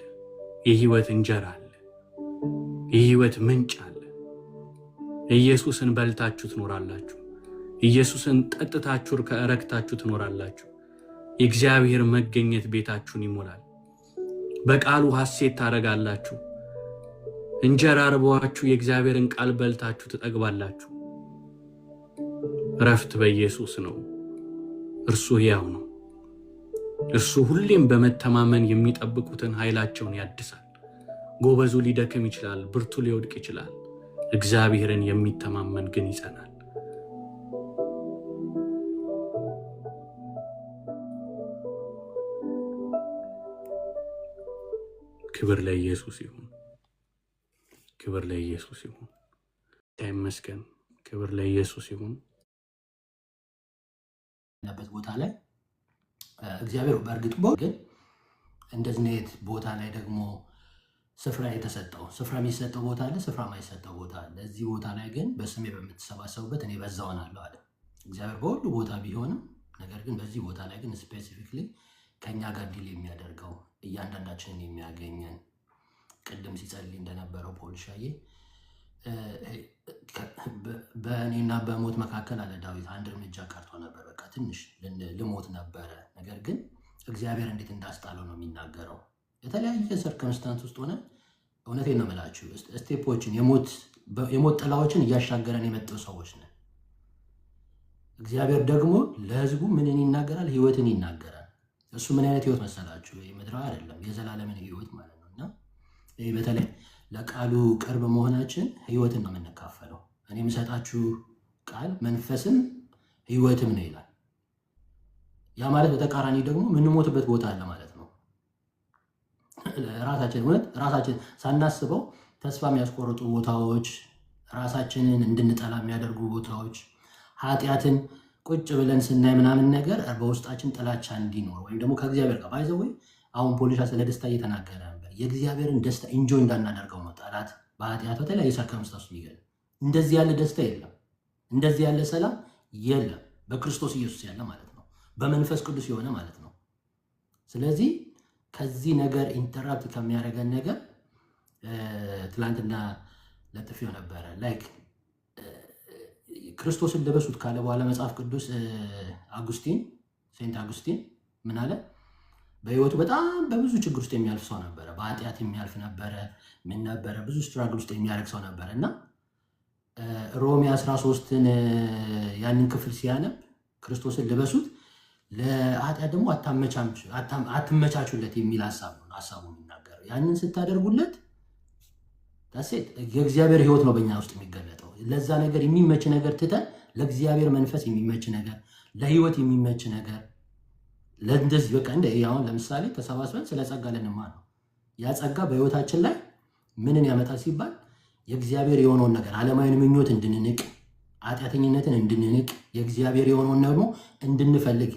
[SPEAKER 1] የሕይወት እንጀራ አለ። የሕይወት ምንጭ አለ። ኢየሱስን በልታችሁ ትኖራላችሁ። ኢየሱስን ጠጥታችሁ ከረክታችሁ ትኖራላችሁ። የእግዚአብሔር መገኘት ቤታችሁን ይሞላል። በቃሉ ሐሴት ታረጋላችሁ። እንጀራ ርቧችሁ የእግዚአብሔርን ቃል በልታችሁ ትጠግባላችሁ። ረፍት በኢየሱስ ነው። እርሱ ሕያው ነው። እርሱ ሁሌም በመተማመን የሚጠብቁትን ኃይላቸውን ያድሳል። ጎበዙ ሊደክም ይችላል፣ ብርቱ ሊወድቅ ይችላል። እግዚአብሔርን የሚተማመን ግን ይጸናል። ክብር ለኢየሱስ ይሁን። ክብር ለኢየሱስ ይሁን። ይመስገን። ክብር ለኢየሱስ ይሁን።
[SPEAKER 2] ያለበት ቦታ ላይ እግዚአብሔር በእርግጥ ግን እንደዚህ ቦታ ላይ ደግሞ ስፍራ የሚሰጠው ቦታ አለ፣ ስፍራ የማይሰጠው ቦታ አለ። እዚህ ቦታ ላይ ግን በስሜ በምትሰባሰቡበት እኔ በዛው ሆናለሁ አለ እግዚአብሔር። በሁሉ ቦታ ቢሆንም ነገር ግን በዚህ ቦታ ላይ ግን ስፔሲፊክሊ ከኛ ጋር ዲል የሚያደርገው እያንዳንዳችንን የሚያገኘን ቅድም ሲጸልይ እንደነበረው ፖልሻዬ በእኔና በሞት መካከል አለ ዳዊት አንድ እርምጃ ቀርቶ ነበር። በቃ ትንሽ ልሞት ነበረ። ነገር ግን እግዚአብሔር እንዴት እንዳስጣለው ነው የሚናገረው። የተለያየ ሰርከምስታንስ ውስጥ ሆነ እውነቴን ነው የምላችሁ ስቴፖችን የሞት ጥላዎችን እያሻገረን የመጣው ሰዎች ነን። እግዚአብሔር ደግሞ ለሕዝቡ ምንን ይናገራል? ሕይወትን ይናገራል። እሱ ምን አይነት ሕይወት መሰላችሁ? ምድራዊ አይደለም፣ የዘላለምን ሕይወት ማለት ነው። እና ይህ በተለይ ለቃሉ ቅርብ መሆናችን ሕይወትን ነው የምንካፈለው። እኔ የምሰጣችሁ ቃል መንፈስም ሕይወትም ነው ይላል። ያ ማለት በተቃራኒ ደግሞ የምንሞትበት ቦታ አለ ማለት ነው። ራሳችን ሳናስበው ተስፋ የሚያስቆርጡ ቦታዎች፣ ራሳችንን እንድንጠላ የሚያደርጉ ቦታዎች፣ ኃጢአትን ቁጭ ብለን ስናይ ምናምን ነገር በውስጣችን ጥላቻ እንዲኖር ወይም ደግሞ ከእግዚአብሔር ጋር ባይዘው አሁን ፖሊሻ ስለ ደስታ እየተናገረ ነበር። የእግዚአብሔርን ደስታ ኢንጆይ እንዳናደርገው ነው ጠላት በኃጢአት በተለያየ ሰርከምስታንስ የሚገል። እንደዚህ ያለ ደስታ የለም፣ እንደዚህ ያለ ሰላም የለም። በክርስቶስ ኢየሱስ ያለ ማለት ነው፣ በመንፈስ ቅዱስ የሆነ ማለት ነው። ስለዚህ ከዚህ ነገር ኢንተራፕት ከሚያደርገን ነገር ትላንትና ለጥፌው ነበረ ላይክ ክርስቶስን ልበሱት ካለ በኋላ መጽሐፍ ቅዱስ ሴንት አጉስቲን ምን አለ? በህይወቱ በጣም በብዙ ችግር ውስጥ የሚያልፍ ሰው ነበረ። በኃጢአት የሚያልፍ ነበረ። ምን ነበረ? ብዙ ስትራግል ውስጥ የሚያደርግ ሰው ነበረ እና ሮሜ 13ን ያንን ክፍል ሲያነብ ክርስቶስን ልበሱት፣ ለኃጢአት ደግሞ አትመቻቹለት የሚል ሀሳቡ የሚናገረው። ያንን ስታደርጉለት ሴት የእግዚአብሔር ሕይወት ነው በእኛ ውስጥ የሚገለጠው። ለዛ ነገር የሚመች ነገር ትተን ለእግዚአብሔር መንፈስ የሚመች ነገር፣ ለሕይወት የሚመች ነገር ለእንደዚህ በቃ አሁን ለምሳሌ ተሰባስበን ስለ ጸጋ ልንማር ነው። ያ ጸጋ በሕይወታችን ላይ ምንን ያመጣል ሲባል የእግዚአብሔር የሆነውን ነገር ዓለማዊን ምኞት እንድንንቅ፣ ኃጢአተኝነትን እንድንንቅ፣ የእግዚአብሔር የሆነውን ደግሞ እንድንፈልግ።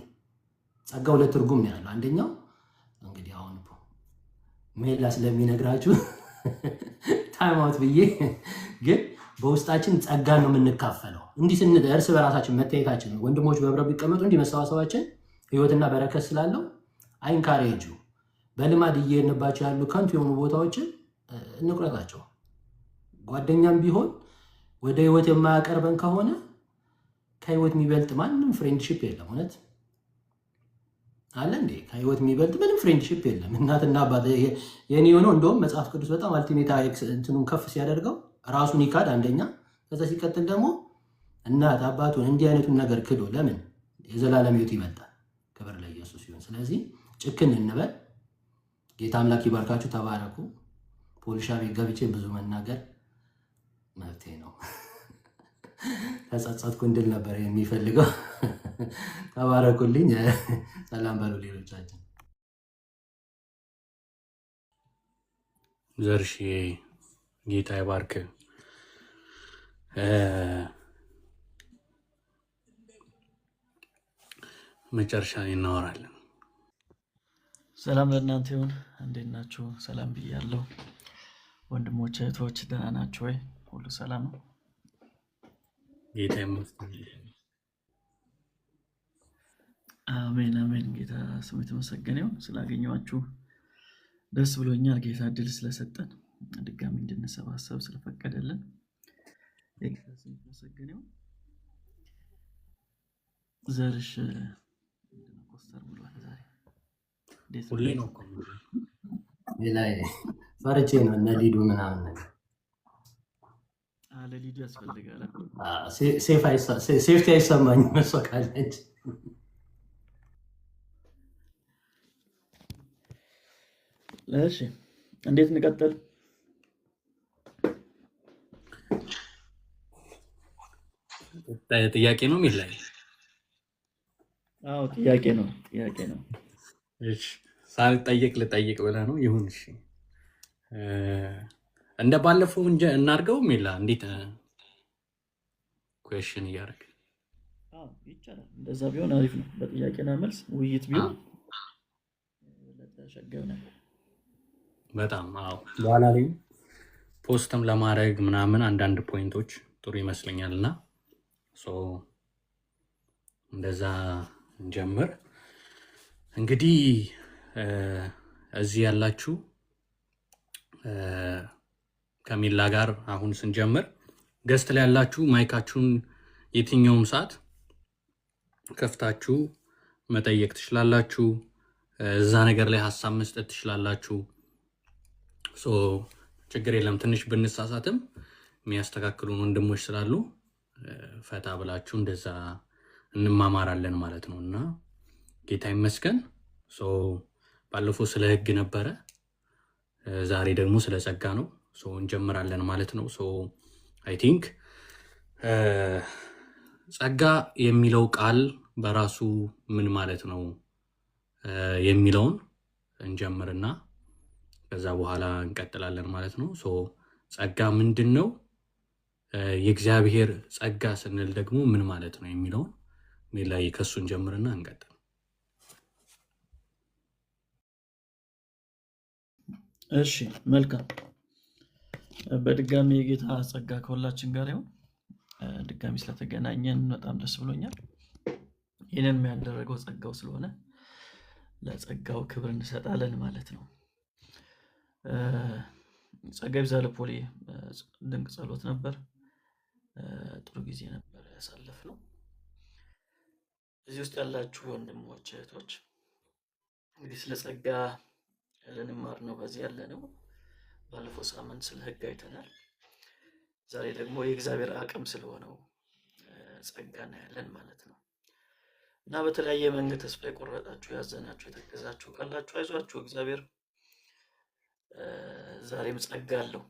[SPEAKER 2] ጸጋ ሁለት ትርጉም ነው ያለው። አንደኛው እንግዲህ አሁን ሜላ ስለሚነግራችሁ ታይም አውት ብዬ ግን በውስጣችን ጸጋን ነው የምንካፈለው። እንዲህ እርስ በራሳችን መታየታችን ነው። ወንድሞች በህብረት ቢቀመጡ እንዲህ መሰባሰባችን ህይወትና በረከት ስላለው አይንካሬጁ። በልማድ እየሄድንባቸው ያሉ ከንቱ የሆኑ ቦታዎችን እንቁረጣቸው። ጓደኛም ቢሆን ወደ ህይወት የማያቀርበን ከሆነ ከህይወት የሚበልጥ ማንም ፍሬንድሺፕ የለም። እውነት አለ እንዴ? ከህይወት የሚበልጥ ምንም ፍሬንድሺፕ የለም። እናትና አባት የኔ የሆነው እንደውም መጽሐፍ ቅዱስ በጣም አልቲሜታ እንትኑን ከፍ ሲያደርገው ራሱን ይካድ አንደኛ፣ ከዛ ሲቀጥል ደግሞ እናት አባቱን እንዲህ አይነቱን ነገር ክዶ ለምን የዘላለም ህይወት ይበልጣል። ክብር ለኢየሱስ ይሁን። ስለዚህ ጭክን እንበል። ጌታ አምላክ ይባርካችሁ። ተባረኩ። ፖሊሻ ቤት ገብቼ ብዙ መናገር መብቴ ነው። ተጸጸትኩ እንድል ነበር የሚፈልገው። ተባረኩልኝ። ሰላም በሉ ሌሎቻችን።
[SPEAKER 1] ዘርሽ ጌታ ይባርክ። መጨረሻ እናወራለን።
[SPEAKER 3] ሰላም ለእናንተ ይሁን። እንዴት ናችሁ? ሰላም ብያለሁ። ወንድሞች እህቶች፣ ደህና ናችሁ ወይ? ሁሉ ሰላም ነው?
[SPEAKER 1] ጌታ ይመስገን።
[SPEAKER 3] አሜን አሜን። ጌታ ስሙ የተመሰገነ ይሁን። ስላገኘኋችሁ ደስ ብሎኛል። ጌታ እድል ስለሰጠን ድጋሚ እንድንሰባሰብ ስለፈቀደልን ጌታ ስሙ የተመሰገነ ይሁን። ዘርሽ ኮስተር ብሏል ዛሬ።
[SPEAKER 1] ሁሌ ነው እኮ
[SPEAKER 2] ላይ ፈርቼ ነው እነ ሊዱ ምናምን ነገር
[SPEAKER 3] ለሊዱ ያስፈልጋል።
[SPEAKER 2] ሴፍቲ አይሰማኝም እሷ ካለች።
[SPEAKER 3] እሺ እንዴት እንቀጥል?
[SPEAKER 1] ጥያቄ ነው የሚላይ?
[SPEAKER 3] አዎ ጥያቄ ነው።
[SPEAKER 1] እሺ ሳልጠይቅ ልጠይቅ ብለህ ነው? ይሁን እሺ። እንደ ባለፈው እናድርገው ሚላ እንዴት ኩዌሽን እያደረግ?
[SPEAKER 3] ይቻላል። እንደዛ ቢሆን አሪፍ ነው። በጥያቄና መልስ ውይይት ቢሆን ለተሸገር ነው
[SPEAKER 1] በጣም። አዎ በኋላ ላይ ፖስትም ለማድረግ ምናምን አንዳንድ ፖይንቶች ጥሩ ይመስለኛል እና እንደዛ እንጀምር። እንግዲህ እዚህ ያላችሁ ከሚላ ጋር አሁን ስንጀምር ገስት ላይ ያላችሁ ማይካችሁን የትኛውም ሰዓት ከፍታችሁ መጠየቅ ትችላላችሁ። እዛ ነገር ላይ ሀሳብ መስጠት ትችላላችሁ። ችግር የለም። ትንሽ ብንሳሳትም የሚያስተካክሉን ወንድሞች ስላሉ ፈታ ብላችሁ እንደዛ እንማማራለን ማለት ነው እና ጌታ ይመስገን። ባለፈው ስለ ህግ ነበረ፣ ዛሬ ደግሞ ስለ ጸጋ ነው። እንጀምራለን ማለት ነው። አይ ቲንክ ጸጋ የሚለው ቃል በራሱ ምን ማለት ነው የሚለውን እንጀምርና ከዛ በኋላ እንቀጥላለን ማለት ነው። ጸጋ ምንድን ነው? የእግዚአብሔር ጸጋ ስንል ደግሞ ምን ማለት ነው የሚለውን ላይ ከሱ እንጀምርና እንቀጥል።
[SPEAKER 3] እሺ መልካም። በድጋሚ የጌታ ጸጋ ከሁላችን ጋር ይሁን። ድጋሚ ስለተገናኘን በጣም ደስ ብሎኛል። ይህንን የሚያደረገው ጸጋው ስለሆነ ለጸጋው ክብር እንሰጣለን ማለት ነው። ጸጋ ይብዛል። ፖሊ ድንቅ ጸሎት ነበር። ጥሩ ጊዜ ነበር ያሳለፍነው። እዚህ ውስጥ ያላችሁ ወንድሞች እህቶች፣ እንግዲህ ስለ ጸጋ ልንማር ነው በዚህ ያለ ነው። ባለፈው ሳምንት ስለ ህግ አይተናል። ዛሬ ደግሞ የእግዚአብሔር አቅም ስለሆነው ጸጋ እናያለን ማለት ነው። እና በተለያየ መንገድ ተስፋ የቆረጣችሁ ያዘናችሁ የተከዛችሁ ካላችሁ አይዟችሁ፣ እግዚአብሔር ዛሬም ጸጋ አለው።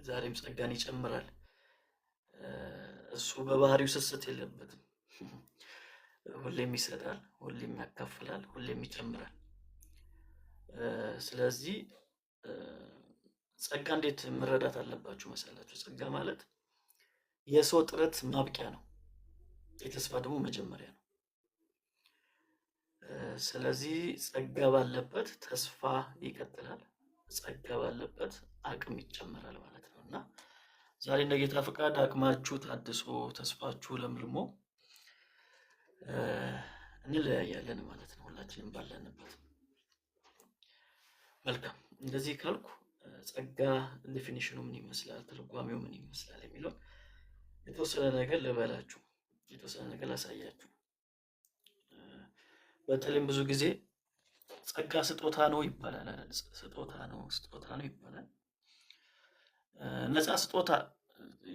[SPEAKER 3] ዛሬም ጸጋን ይጨምራል። እሱ በባህሪው ስስት የለበትም። ሁሌም ይሰጣል፣ ሁሌም ያካፍላል፣ ሁሌም ይጨምራል። ስለዚህ ጸጋ እንዴት መረዳት አለባችሁ መሰላችሁ? ጸጋ ማለት የሰው ጥረት ማብቂያ ነው፣ የተስፋ ደግሞ መጀመሪያ ነው። ስለዚህ ጸጋ ባለበት ተስፋ ይቀጥላል፣ ጸጋ ባለበት አቅም ይጨመራል ማለት ነው። እና ዛሬ እንደ ጌታ ፈቃድ አቅማችሁ ታድሶ ተስፋችሁ ለምልሞ እንለያያለን ማለት ነው፣ ሁላችንም ባለንበት። መልካም፣ እንደዚህ ካልኩ ጸጋ ዴፊኒሽኑ ምን ይመስላል፣ ትርጓሜው ምን ይመስላል የሚለው የተወሰነ ነገር ልበላችሁ፣ የተወሰነ ነገር ላሳያችሁ። በተለይም ብዙ ጊዜ ጸጋ ስጦታ ነው ይባላል አይደል? ስጦታ ነው ይባላል። ነፃ ስጦታ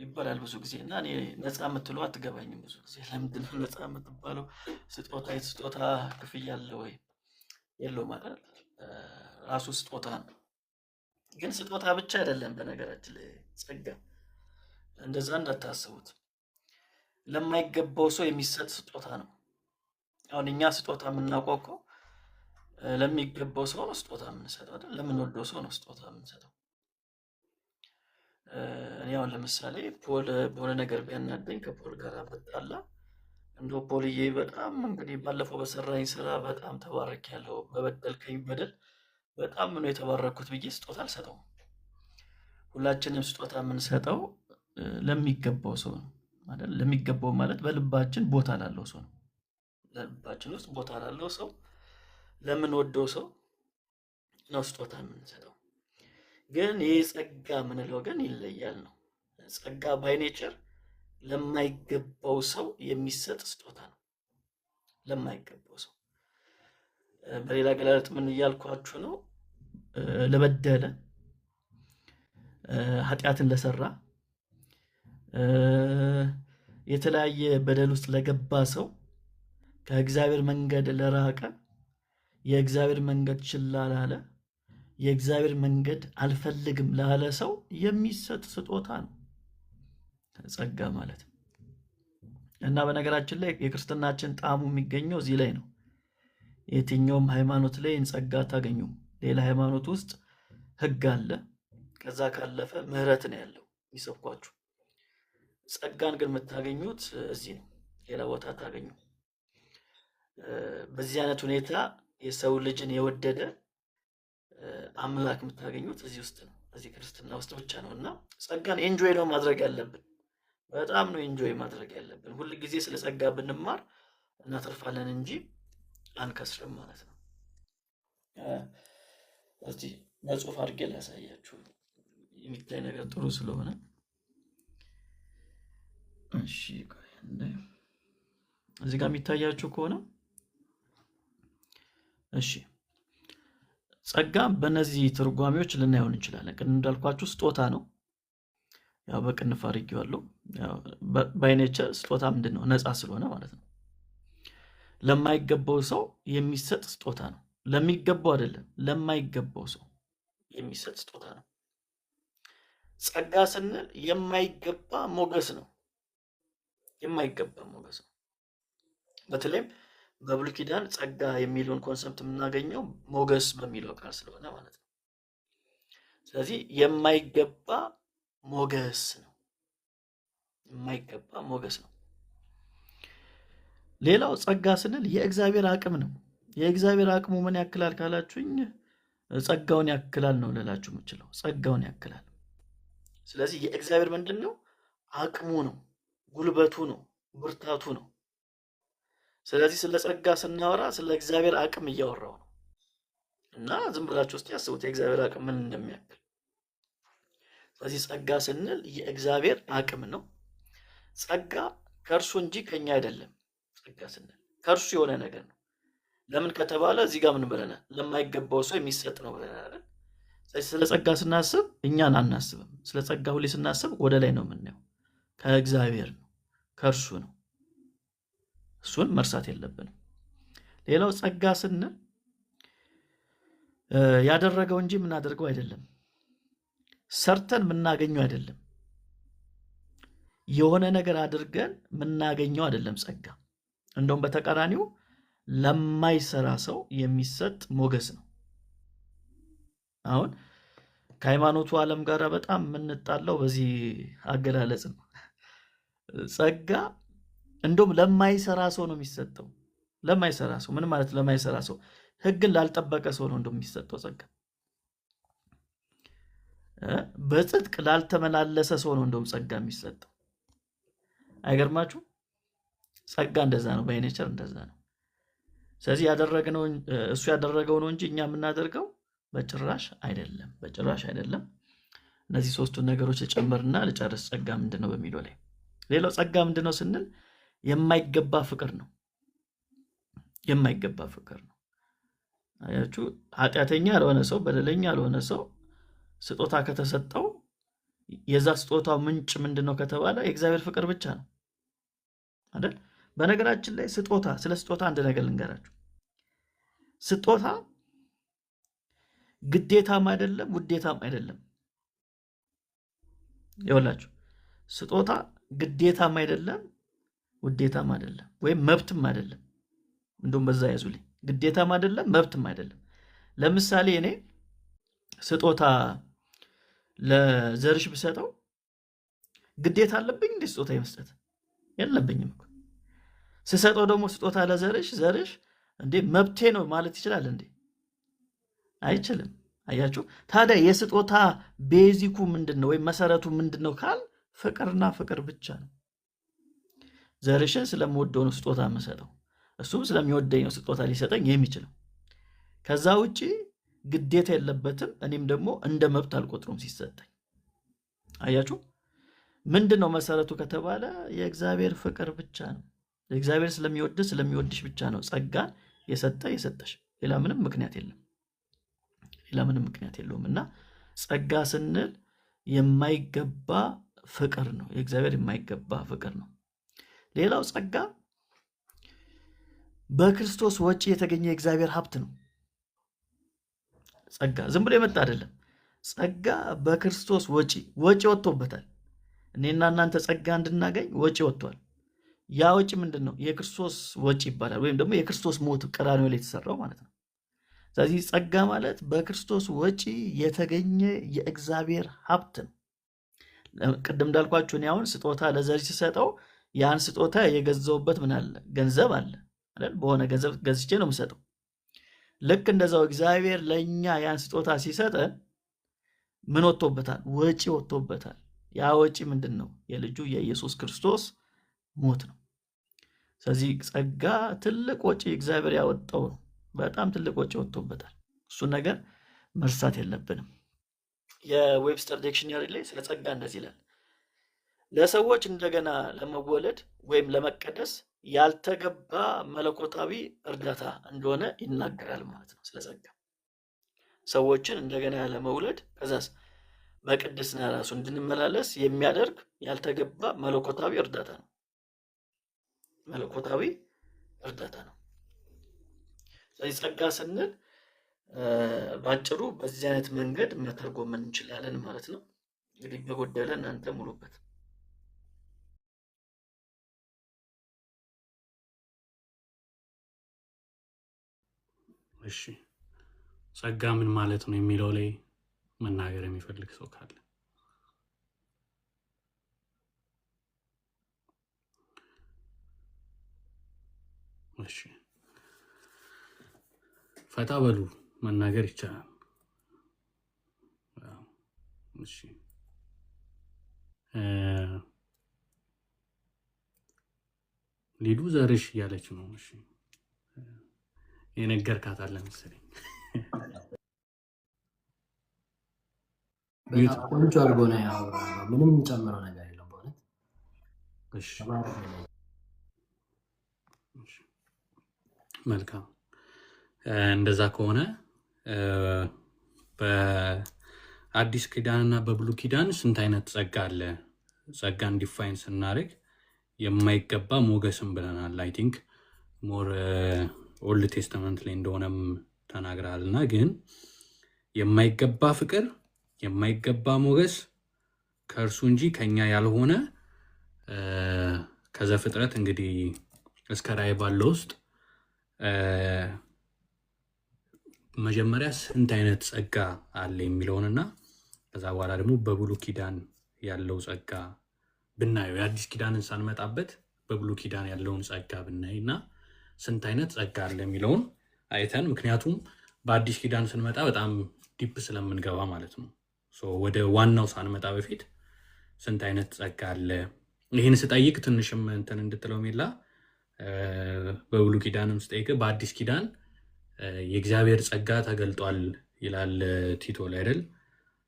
[SPEAKER 3] ይባላል ብዙ ጊዜ እና እኔ ነፃ የምትለው አትገባኝም ብዙ ጊዜ። ለምንድን ነው ነፃ የምትባለው? ስጦታ ክፍያ አለ ወይ የለው ማለት ራሱ ስጦታ ነው። ግን ስጦታ ብቻ አይደለም። በነገራችን ላይ ጸጋ እንደዛ እንዳታስቡት፣ ለማይገባው ሰው የሚሰጥ ስጦታ ነው። አሁን እኛ ስጦታ የምናውቀው ለሚገባው ሰው ነው ስጦታ የምንሰጠው አይደል? ለምንወደው ሰው ነው ስጦታ የምንሰጠው። እኔ አሁን ለምሳሌ ፖል በሆነ ነገር ቢያናደኝ ከፖል ጋር በጣላ እንደው ፖልዬ በጣም እንግዲህ ባለፈው በሰራኝ ስራ በጣም ተባረክያለሁ፣ በበደልከኝ በደል በጣም ነው የተባረኩት ብዬ ስጦታ አልሰጠውም። ሁላችንም ስጦታ የምንሰጠው ለሚገባው ሰው ነው አይደል? ለሚገባው ማለት በልባችን ቦታ ላለው ሰው ነው። ለልባችን ውስጥ ቦታ ላለው ሰው፣ ለምንወደው ሰው ነው ስጦታ የምንሰጠው። ግን ይህ ጸጋ የምንለው ግን ይለያል ነው። ጸጋ ባይ ኔቸር ለማይገባው ሰው የሚሰጥ ስጦታ ነው። ለማይገባው ሰው በሌላ ገላለጥ ምን እያልኳችሁ ነው? ለበደለ፣ ኃጢአትን ለሰራ፣ የተለያየ በደል ውስጥ ለገባ ሰው፣ ከእግዚአብሔር መንገድ ለራቀ፣ የእግዚአብሔር መንገድ ችላ ላለ፣ የእግዚአብሔር መንገድ አልፈልግም ላለ ሰው የሚሰጥ ስጦታ ነው ጸጋ ማለት። እና በነገራችን ላይ የክርስትናችን ጣዕሙ የሚገኘው እዚህ ላይ ነው። የትኛውም ሃይማኖት ላይ ጸጋ አታገኙም። ሌላ ሃይማኖት ውስጥ ሕግ አለ፣ ከዛ ካለፈ ምህረት ነው ያለው የሚሰብኳችሁ። ጸጋን ግን የምታገኙት እዚህ ነው፣ ሌላ ቦታ አታገኙ። በዚህ አይነት ሁኔታ የሰው ልጅን የወደደ አምላክ የምታገኙት እዚህ ውስጥ ነው፣ እዚህ ክርስትና ውስጥ ብቻ ነው። እና ጸጋን ኤንጆይ ነው ማድረግ ያለብን፣ በጣም ነው ኤንጆይ ማድረግ ያለብን። ሁል ጊዜ ስለ ጸጋ ብንማር እናተርፋለን እንጂ አንከስርም ማለት ነው። እስቲ በጽሁፍ አድርጌ ላሳያችሁ የሚታይ ነገር ጥሩ ስለሆነ። እሺ እዚህ ጋር የሚታያችሁ ከሆነ እሺ፣ ጸጋ በእነዚህ ትርጓሜዎች ልናየው እንችላለን። ቅድም እንዳልኳችሁ ስጦታ ነው። ያው በቅንፍ አድርጌዋለሁ። ያው ባይ ኔቸር ስጦታ ምንድን ነው? ነፃ ስለሆነ ማለት ነው። ለማይገባው ሰው የሚሰጥ ስጦታ ነው። ለሚገባው አይደለም፣ ለማይገባው ሰው የሚሰጥ ስጦታ ነው። ጸጋ ስንል የማይገባ ሞገስ ነው። የማይገባ ሞገስ ነው። በተለይም በብሉይ ኪዳን ጸጋ የሚለውን ኮንሰፕት የምናገኘው ሞገስ በሚለው ቃል ስለሆነ ማለት ነው። ስለዚህ የማይገባ ሞገስ ነው። የማይገባ ሞገስ ነው። ሌላው ጸጋ ስንል የእግዚአብሔር አቅም ነው። የእግዚአብሔር አቅሙ ምን ያክላል ካላችሁኝ፣ ጸጋውን ያክላል ነው ልላችሁ የምችለው። ጸጋውን ያክላል። ስለዚህ የእግዚአብሔር ምንድን ነው? አቅሙ ነው፣ ጉልበቱ ነው፣ ብርታቱ ነው። ስለዚህ ስለ ጸጋ ስናወራ ስለ እግዚአብሔር አቅም እያወራው ነው። እና ዝም ብላችሁ ውስጥ ያስቡት የእግዚአብሔር አቅም ምን እንደሚያክል። ስለዚህ ጸጋ ስንል የእግዚአብሔር አቅም ነው። ጸጋ ከእርሱ እንጂ ከኛ አይደለም። ጸጋ ስንል ከእርሱ የሆነ ነገር ነው። ለምን ከተባለ እዚህ ጋር ምን ብለናል? ለማይገባው ሰው የሚሰጥ ነው ብለናል። ስለ ጸጋ ስናስብ እኛን አናስብም። ስለ ጸጋ ሁሌ ስናስብ ወደ ላይ ነው የምናየው። ከእግዚአብሔር ነው፣ ከእርሱ ነው። እሱን መርሳት የለብንም። ሌላው ጸጋ ስንል ያደረገው እንጂ የምናደርገው አይደለም። ሰርተን የምናገኘው አይደለም። የሆነ ነገር አድርገን የምናገኘው አይደለም ጸጋ። እንደውም በተቃራኒው ለማይሰራ ሰው የሚሰጥ ሞገስ ነው። አሁን ከሃይማኖቱ ዓለም ጋር በጣም የምንጣለው በዚህ አገላለጽ ነው። ጸጋ እንደውም ለማይሰራ ሰው ነው የሚሰጠው። ለማይሰራ ሰው ምን ማለት? ለማይሰራ ሰው ሕግን ላልጠበቀ ሰው ነው እንደውም የሚሰጠው ጸጋ። በጽድቅ ላልተመላለሰ ሰው ነው እንደውም ጸጋ የሚሰጠው። አይገርማችሁ? ጸጋ እንደዛ ነው፣ በኔቸር እንደዛ ነው። ስለዚህ ያደረግነው እሱ ያደረገው ነው እንጂ እኛ የምናደርገው በጭራሽ አይደለም፣ በጭራሽ አይደለም። እነዚህ ሶስቱን ነገሮች ጨምርና ልጨርስ። ጸጋ ምንድን ነው በሚለው ላይ ሌላው ጸጋ ምንድን ነው ስንል የማይገባ ፍቅር ነው። የማይገባ ፍቅር ነው። አያችሁ፣ ኃጢአተኛ ያልሆነ ሰው፣ በደለኛ ያልሆነ ሰው ስጦታ ከተሰጠው የዛ ስጦታው ምንጭ ምንድን ነው ከተባለ የእግዚአብሔር ፍቅር ብቻ ነው አይደል? በነገራችን ላይ ስለ ስጦታ አንድ ነገር ልንገራችሁ። ስጦታ ግዴታም አይደለም ውዴታም አይደለም። ይኸውላችሁ ስጦታ ግዴታም አይደለም ውዴታም አይደለም፣ ወይም መብትም አይደለም። እንደውም በዛ ያዙልኝ፣ ግዴታም አይደለም መብትም አይደለም። ለምሳሌ እኔ ስጦታ ለዘርሽ ብሰጠው ግዴታ አለብኝ እንዴ ስጦታ የመስጠት? የለብኝም እኮ። ስሰጠው ደግሞ ስጦታ ዘርሽ እንዴ መብቴ ነው ማለት ይችላል እንዴ? አይችልም። አያችሁ፣ ታዲያ የስጦታ ቤዚኩ ምንድነው ወይም መሰረቱ ምንድነው ካል ፍቅርና ፍቅር ብቻ ነው። ዘርሽን ስለምወደው ነው ስጦታ የምሰጠው፣ እሱም ስለሚወደኝ ነው ስጦታ ሊሰጠኝ የሚችለው። ከዛ ውጪ ግዴታ የለበትም፣ እኔም ደግሞ እንደ መብት አልቆጥሩም ሲሰጠኝ። አያችሁ፣ ምንድነው መሰረቱ ከተባለ የእግዚአብሔር ፍቅር ብቻ ነው። እግዚአብሔር ስለሚወድሽ ብቻ ነው ጸጋን የሰጠሽ። ሌላ ምንም ምክንያት የለም፣ ሌላ ምንም ምክንያት የለውም። እና ጸጋ ስንል የማይገባ ፍቅር ነው፣ የእግዚአብሔር የማይገባ ፍቅር ነው። ሌላው ጸጋ በክርስቶስ ወጪ የተገኘ የእግዚአብሔር ሀብት ነው። ጸጋ ዝም ብሎ የመጣ አይደለም። ጸጋ በክርስቶስ ወጪ ወጥቶበታል። እኔና እናንተ ጸጋ እንድናገኝ ወጪ ወጥቷል። ያ ወጪ ምንድን ነው? የክርስቶስ ወጪ ይባላል፣ ወይም ደግሞ የክርስቶስ ሞት ቀራንዮ ላይ የተሰራው ማለት ነው። ስለዚህ ጸጋ ማለት በክርስቶስ ወጪ የተገኘ የእግዚአብሔር ሀብት ነው። ቅድም እንዳልኳችሁ እኔ አሁን ስጦታ ለዘር ሲሰጠው ያን ስጦታ የገዛውበት ምን አለ? ገንዘብ አለ አይደል? በሆነ ገንዘብ ገዝቼ ነው የምሰጠው። ልክ እንደዛው እግዚአብሔር ለእኛ ያን ስጦታ ሲሰጠን ምን ወጥቶበታል? ወጪ ወጥቶበታል። ያ ወጪ ምንድን ነው? የልጁ የኢየሱስ ክርስቶስ ሞት ነው። ስለዚህ ጸጋ ትልቅ ወጪ እግዚአብሔር ያወጣው ነው። በጣም ትልቅ ወጪ ወጥቶበታል። እሱን ነገር መርሳት የለብንም። የዌብስተር ዲክሽነሪ ላይ ስለ ጸጋ እንደዚህ ይላል: ለሰዎች እንደገና ለመወለድ ወይም ለመቀደስ ያልተገባ መለኮታዊ እርዳታ እንደሆነ ይናገራል ማለት ነው። ስለ ጸጋ ሰዎችን እንደገና ለመውለድ ከዛስ በቅድስና ራሱ እንድንመላለስ የሚያደርግ ያልተገባ መለኮታዊ እርዳታ ነው። መለኮታዊ እርዳታ ነው። ስለዚህ ጸጋ ስንል ባጭሩ በዚህ አይነት መንገድ መተርጎም እንችላለን ማለት ነው። እንግዲህ በጎደለ እናንተ ሙሉበት።
[SPEAKER 1] እሺ፣ ጸጋ ምን ማለት ነው የሚለው ላይ መናገር የሚፈልግ ሰው ካለ እሺ፣ ፈታ በሉ፣ መናገር ይቻላል። እሺ፣ ሊዱ ዘርሽ እያለች ነው። እሺ፣ የነገርካት አለ መሰለኝ።
[SPEAKER 2] ቆንጆ አድርጎ ነው ያወራው። ምንም ጨምረው ነገር የለም በእውነት።
[SPEAKER 1] እሺ፣ መልካም። እንደዛ ከሆነ በአዲስ ኪዳንና በብሉይ ኪዳን ስንት አይነት ጸጋ አለ? ጸጋን ዲፋይን ስናደርግ የማይገባ ሞገስም ብለናል። አይ ቲንክ ሞር ኦልድ ቴስተመንት ላይ እንደሆነም ተናግራልና ግን የማይገባ ፍቅር የማይገባ ሞገስ ከእርሱ እንጂ ከኛ ያልሆነ ከዘፍጥረት እንግዲህ እስከ ራእይ ባለው ውስጥ መጀመሪያ ስንት አይነት ጸጋ አለ የሚለውንና ከዛ በኋላ ደግሞ በብሉይ ኪዳን ያለው ጸጋ ብናየው የአዲስ ኪዳንን ሳንመጣበት በብሉይ ኪዳን ያለውን ጸጋ ብናይና ስንት አይነት ጸጋ አለ የሚለውን አይተን ምክንያቱም በአዲስ ኪዳን ስንመጣ በጣም ዲፕ ስለምንገባ ማለት ነው። ወደ ዋናው ሳንመጣ በፊት ስንት አይነት ጸጋ አለ ይህን ስጠይቅ ትንሽም እንትን እንድትለው ሜላ በብሉይ ኪዳንም ስጠይቅ በአዲስ ኪዳን የእግዚአብሔር ጸጋ ተገልጧል ይላል ቲቶ ላይ አይደል?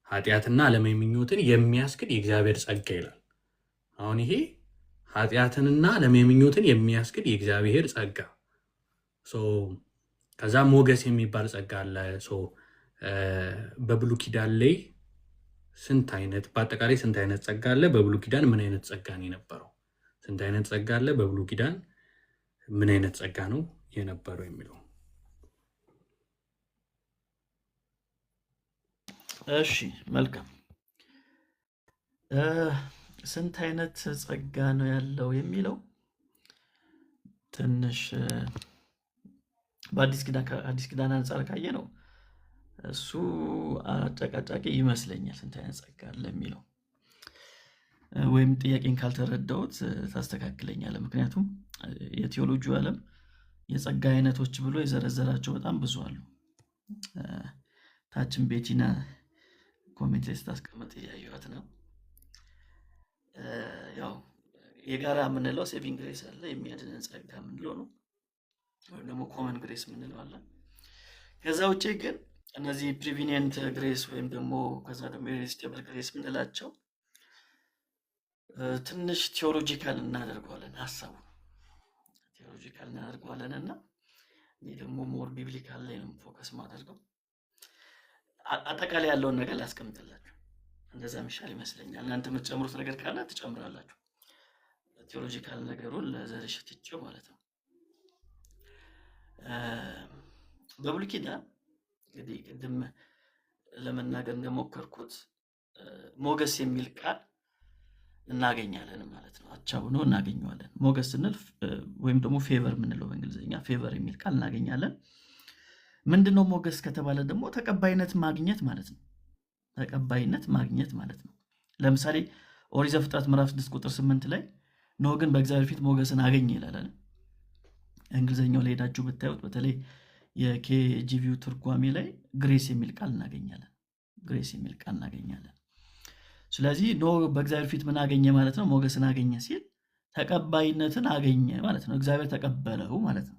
[SPEAKER 1] ኃጢአትና ዓለማዊ ምኞትን የሚያስክድ የእግዚአብሔር ጸጋ ይላል። አሁን ይሄ ኃጢአትንና ዓለማዊ ምኞትን የሚያስክድ የእግዚአብሔር ጸጋ ከዛ ሞገስ የሚባል ጸጋ አለ። በብሉይ ኪዳን ላይ ስንት አይነት በአጠቃላይ ስንት አይነት ጸጋ አለ? በብሉይ ኪዳን ምን አይነት ጸጋ ነው የነበረው? ስንት አይነት ጸጋ አለ? በብሉይ ኪዳን ምን አይነት ጸጋ ነው የነበረው የሚለው።
[SPEAKER 3] እሺ መልካም። ስንት አይነት ጸጋ ነው ያለው የሚለው ትንሽ በአዲስ ኪዳን አንጻር ካየ ነው እሱ አጨቃጫቂ ይመስለኛል። ስንት አይነት ጸጋ አለ የሚለው ወይም ጥያቄን ካልተረዳሁት ታስተካክለኛለህ። ምክንያቱም የቴዎሎጂው ዓለም የጸጋ አይነቶች ብሎ የዘረዘራቸው በጣም ብዙ አሉ። ታችን ቤቲና ኮሜንት ላይ ስታስቀምጥ እያየኋት ነው። ያው የጋራ የምንለው ሴቪንግ ግሬስ አለ፣ የሚያድነን ጸጋ የምንለው ነው፣ ወይም ደግሞ ኮመን ግሬስ የምንለው አለ። ከዛ ውጭ ግን እነዚህ ፕሪቪኒየንት ግሬስ ወይም ደግሞ ከዛ ደግሞ ኢሬሲስቲብል ግሬስ የምንላቸው ትንሽ ቴዎሎጂካል እናደርገዋለን፣ ሀሳቡ ቴዎሎጂካል እናደርገዋለን እና እኔ ደግሞ ሞር ቢብሊካል ላይ ነው ፎከስ ማደርገው። አጠቃላይ ያለውን ነገር ላስቀምጥላችሁ፣ እንደዛ የሚሻል ይመስለኛል። እናንተ የምትጨምሩት ነገር ካለ ትጨምራላችሁ፣ ቴዎሎጂካል ነገሩን ለዘርሽ ትቼው ማለት ነው። በብሉይ ኪዳን እንግዲህ ቅድም ለመናገር እንደሞከርኩት ሞገስ የሚል ቃል እናገኛለን ማለት ነው። አቻ ሆኖ እናገኘዋለን። ሞገስ ስንል ወይም ደግሞ ፌቨር የምንለው በእንግሊዝኛ ፌቨር የሚል ቃል እናገኛለን። ምንድነው ሞገስ ከተባለ ደግሞ ተቀባይነት ማግኘት ማለት ነው። ተቀባይነት ማግኘት ማለት ነው። ለምሳሌ ኦሪት ዘፍጥረት ምዕራፍ 6 ቁጥር 8 ላይ ኖህ ግን በእግዚአብሔር ፊት ሞገስን አገኘ ይላል። እንግሊዝኛው ላይ ሄዳችሁ ብታዩት በተለይ የኬጂቪው ትርጓሜ ላይ ግሬስ የሚል ቃል እናገኛለን። ግሬስ የሚል ቃል እናገኛለን። ስለዚህ ኖህ በእግዚአብሔር ፊት ምን አገኘ ማለት ነው? ሞገስን አገኘ ሲል ተቀባይነትን አገኘ ማለት ነው። እግዚአብሔር ተቀበለው ማለት ነው።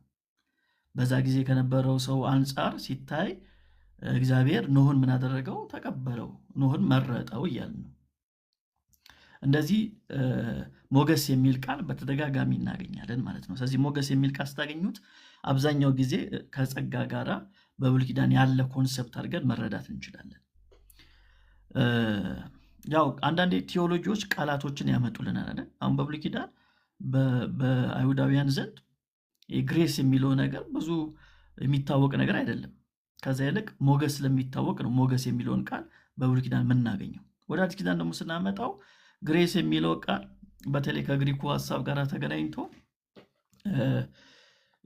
[SPEAKER 3] በዛ ጊዜ ከነበረው ሰው አንጻር ሲታይ እግዚአብሔር ኖህን ምን አደረገው? ተቀበለው፣ ኖህን መረጠው እያልን ነው። እንደዚህ ሞገስ የሚል ቃል በተደጋጋሚ እናገኛለን ማለት ነው። ስለዚህ ሞገስ የሚል ቃል ስታገኙት አብዛኛው ጊዜ ከጸጋ ጋራ በብሉይ ኪዳን ያለ ኮንሰፕት አድርገን መረዳት እንችላለን። ያው አንዳንድ ቴዎሎጂዎች ቃላቶችን ያመጡልናል አይደል? አሁን በብሉይ ኪዳን በአይሁዳውያን ዘንድ ግሬስ የሚለው ነገር ብዙ የሚታወቅ ነገር አይደለም። ከዛ ይልቅ ሞገስ ስለሚታወቅ ነው ሞገስ የሚለውን ቃል በብሉይ ኪዳን የምናገኘው። ወደ አዲስ ኪዳን ደግሞ ስናመጣው ግሬስ የሚለው ቃል በተለይ ከግሪኩ ሀሳብ ጋር ተገናኝቶ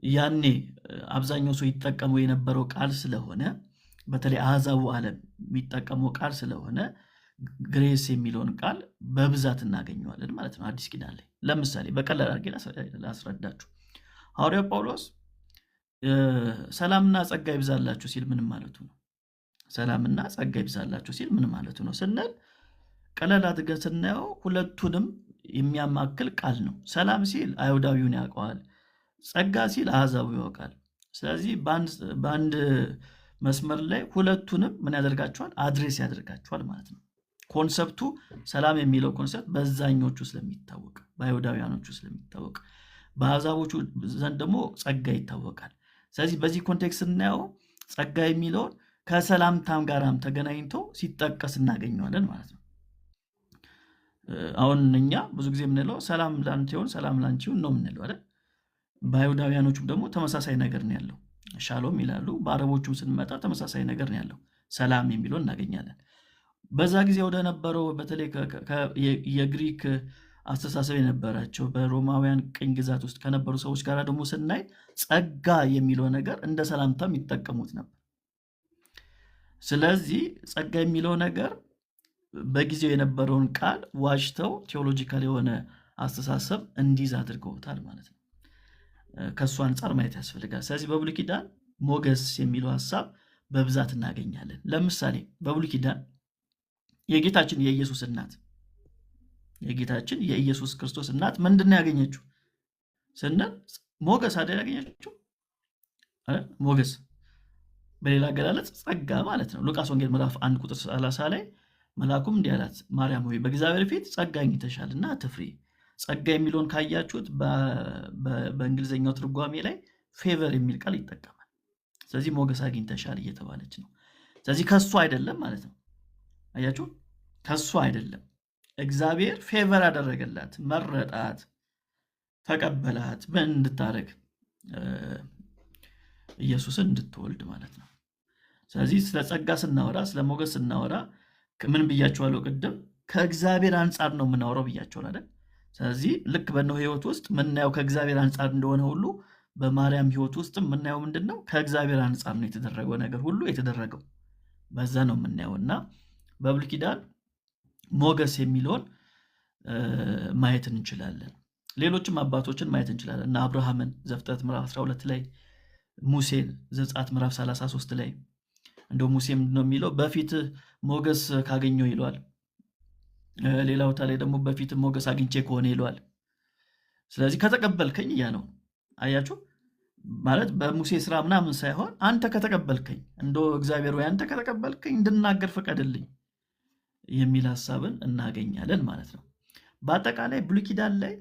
[SPEAKER 3] ያኔ አብዛኛው ሰው ይጠቀመው የነበረው ቃል ስለሆነ በተለይ አሕዛቡ ዓለም የሚጠቀመው ቃል ስለሆነ ግሬስ የሚለውን ቃል በብዛት እናገኘዋለን ማለት ነው አዲስ ኪዳን ላይ። ለምሳሌ በቀላል አድርጌ ላስረዳችሁ። ሐዋርያው ጳውሎስ ሰላምና ጸጋ ይብዛላችሁ ሲል ምን ማለቱ ነው? ሰላምና ጸጋ ይብዛላችሁ ሲል ምን ማለቱ ነው ስንል ቀላል አድርገን ስናየው ሁለቱንም የሚያማክል ቃል ነው። ሰላም ሲል አይሁዳዊውን ያውቀዋል፣ ጸጋ ሲል አሕዛቡ ያውቃል። ስለዚህ በአንድ መስመር ላይ ሁለቱንም ምን ያደርጋቸዋል? አድሬስ ያደርጋቸዋል ማለት ነው። ኮንሰፕቱ ሰላም የሚለው ኮንሰፕት በዛኞቹ ስለሚታወቅ፣ በአይሁዳውያኖቹ ስለሚታወቅ፣ በአሕዛቦቹ ዘንድ ደግሞ ጸጋ ይታወቃል። ስለዚህ በዚህ ኮንቴክስት ስናየው ጸጋ የሚለውን ከሰላምታም ጋራም ተገናኝቶ ሲጠቀስ እናገኘዋለን ማለት ነው። አሁን እኛ ብዙ ጊዜ የምንለው ሰላም ላንተ ይሁን፣ ሰላም ላንቺ ይሁን ነው የምንለው አይደል? በአይሁዳውያኖቹም ደግሞ ተመሳሳይ ነገር ነው ያለው። ሻሎም ይላሉ። በአረቦቹም ስንመጣ ተመሳሳይ ነገር ነው ያለው። ሰላም የሚለው እናገኛለን። በዛ ጊዜ ወደ ነበረው በተለይ የግሪክ አስተሳሰብ የነበራቸው በሮማውያን ቅኝ ግዛት ውስጥ ከነበሩ ሰዎች ጋር ደግሞ ስናይ ጸጋ የሚለው ነገር እንደ ሰላምታም ይጠቀሙት ነበር። ስለዚህ ጸጋ የሚለው ነገር በጊዜው የነበረውን ቃል ዋጅተው ቴዎሎጂካል የሆነ አስተሳሰብ እንዲይዝ አድርገውታል ማለት ነው። ከእሱ አንጻር ማየት ያስፈልጋል። ስለዚህ በብሉይ ኪዳን ሞገስ የሚለው ሀሳብ በብዛት እናገኛለን። ለምሳሌ በብሉይ ኪዳን የጌታችን የኢየሱስ እናት የጌታችን የኢየሱስ ክርስቶስ እናት ምንድን ነው ያገኘችው ስንል ሞገስ አይደል ያገኘችው? ሞገስ በሌላ አገላለጽ ጸጋ ማለት ነው። ሉቃስ ወንጌል ምዕራፍ 1 ቁጥር 30 ላይ መልአኩም እንዲህ አላት፣ ማርያም ሆይ በእግዚአብሔር ፊት ጸጋ አግኝተሻልና አትፍሪ። ጸጋ የሚለውን ካያችሁት በእንግሊዝኛው ትርጓሜ ላይ ፌቨር የሚል ቃል ይጠቀማል። ስለዚህ ሞገስ አግኝተሻል እየተባለች ነው። ስለዚህ ከሱ አይደለም ማለት ነው። አያችሁ፣ ከሱ አይደለም። እግዚአብሔር ፌቨር አደረገላት፣ መረጣት፣ ተቀበላት። ምን እንድታደርግ? ኢየሱስን እንድትወልድ ማለት ነው። ስለዚህ ስለ ጸጋ ስናወራ፣ ስለ ሞገስ ስናወራ ምን ብያቸዋለሁ ቅድም? ከእግዚአብሔር አንጻር ነው የምናወራው ብያቸዋል አይደል? ስለዚህ ልክ በኖህ ህይወት ውስጥ ምናየው ከእግዚአብሔር አንጻር እንደሆነ ሁሉ በማርያም ህይወት ውስጥ የምናየው ምንድን ነው? ከእግዚአብሔር አንጻር ነው የተደረገው ነገር ሁሉ የተደረገው በዛ ነው የምናየው። እና በብሉይ ኪዳን ሞገስ የሚለውን ማየት እንችላለን። ሌሎችም አባቶችን ማየት እንችላለን። እና አብርሃምን ዘፍጥረት ምዕራፍ 12 ላይ፣ ሙሴን ዘጸአት ምዕራፍ 33 ላይ እንደው ሙሴ ምንድነው የሚለው? በፊት ሞገስ ካገኘው ይለዋል። ሌላ ቦታ ላይ ደግሞ በፊት ሞገስ አግኝቼ ከሆነ ይለዋል። ስለዚህ ከተቀበልከኝ እያ ነው። አያችሁ ማለት በሙሴ ስራ ምናምን ሳይሆን አንተ ከተቀበልከኝ፣ እንደ እግዚአብሔር ወይ አንተ ከተቀበልከኝ እንድናገር ፍቀድልኝ የሚል ሀሳብን እናገኛለን ማለት ነው። በአጠቃላይ ብሉይ ኪዳን ላይ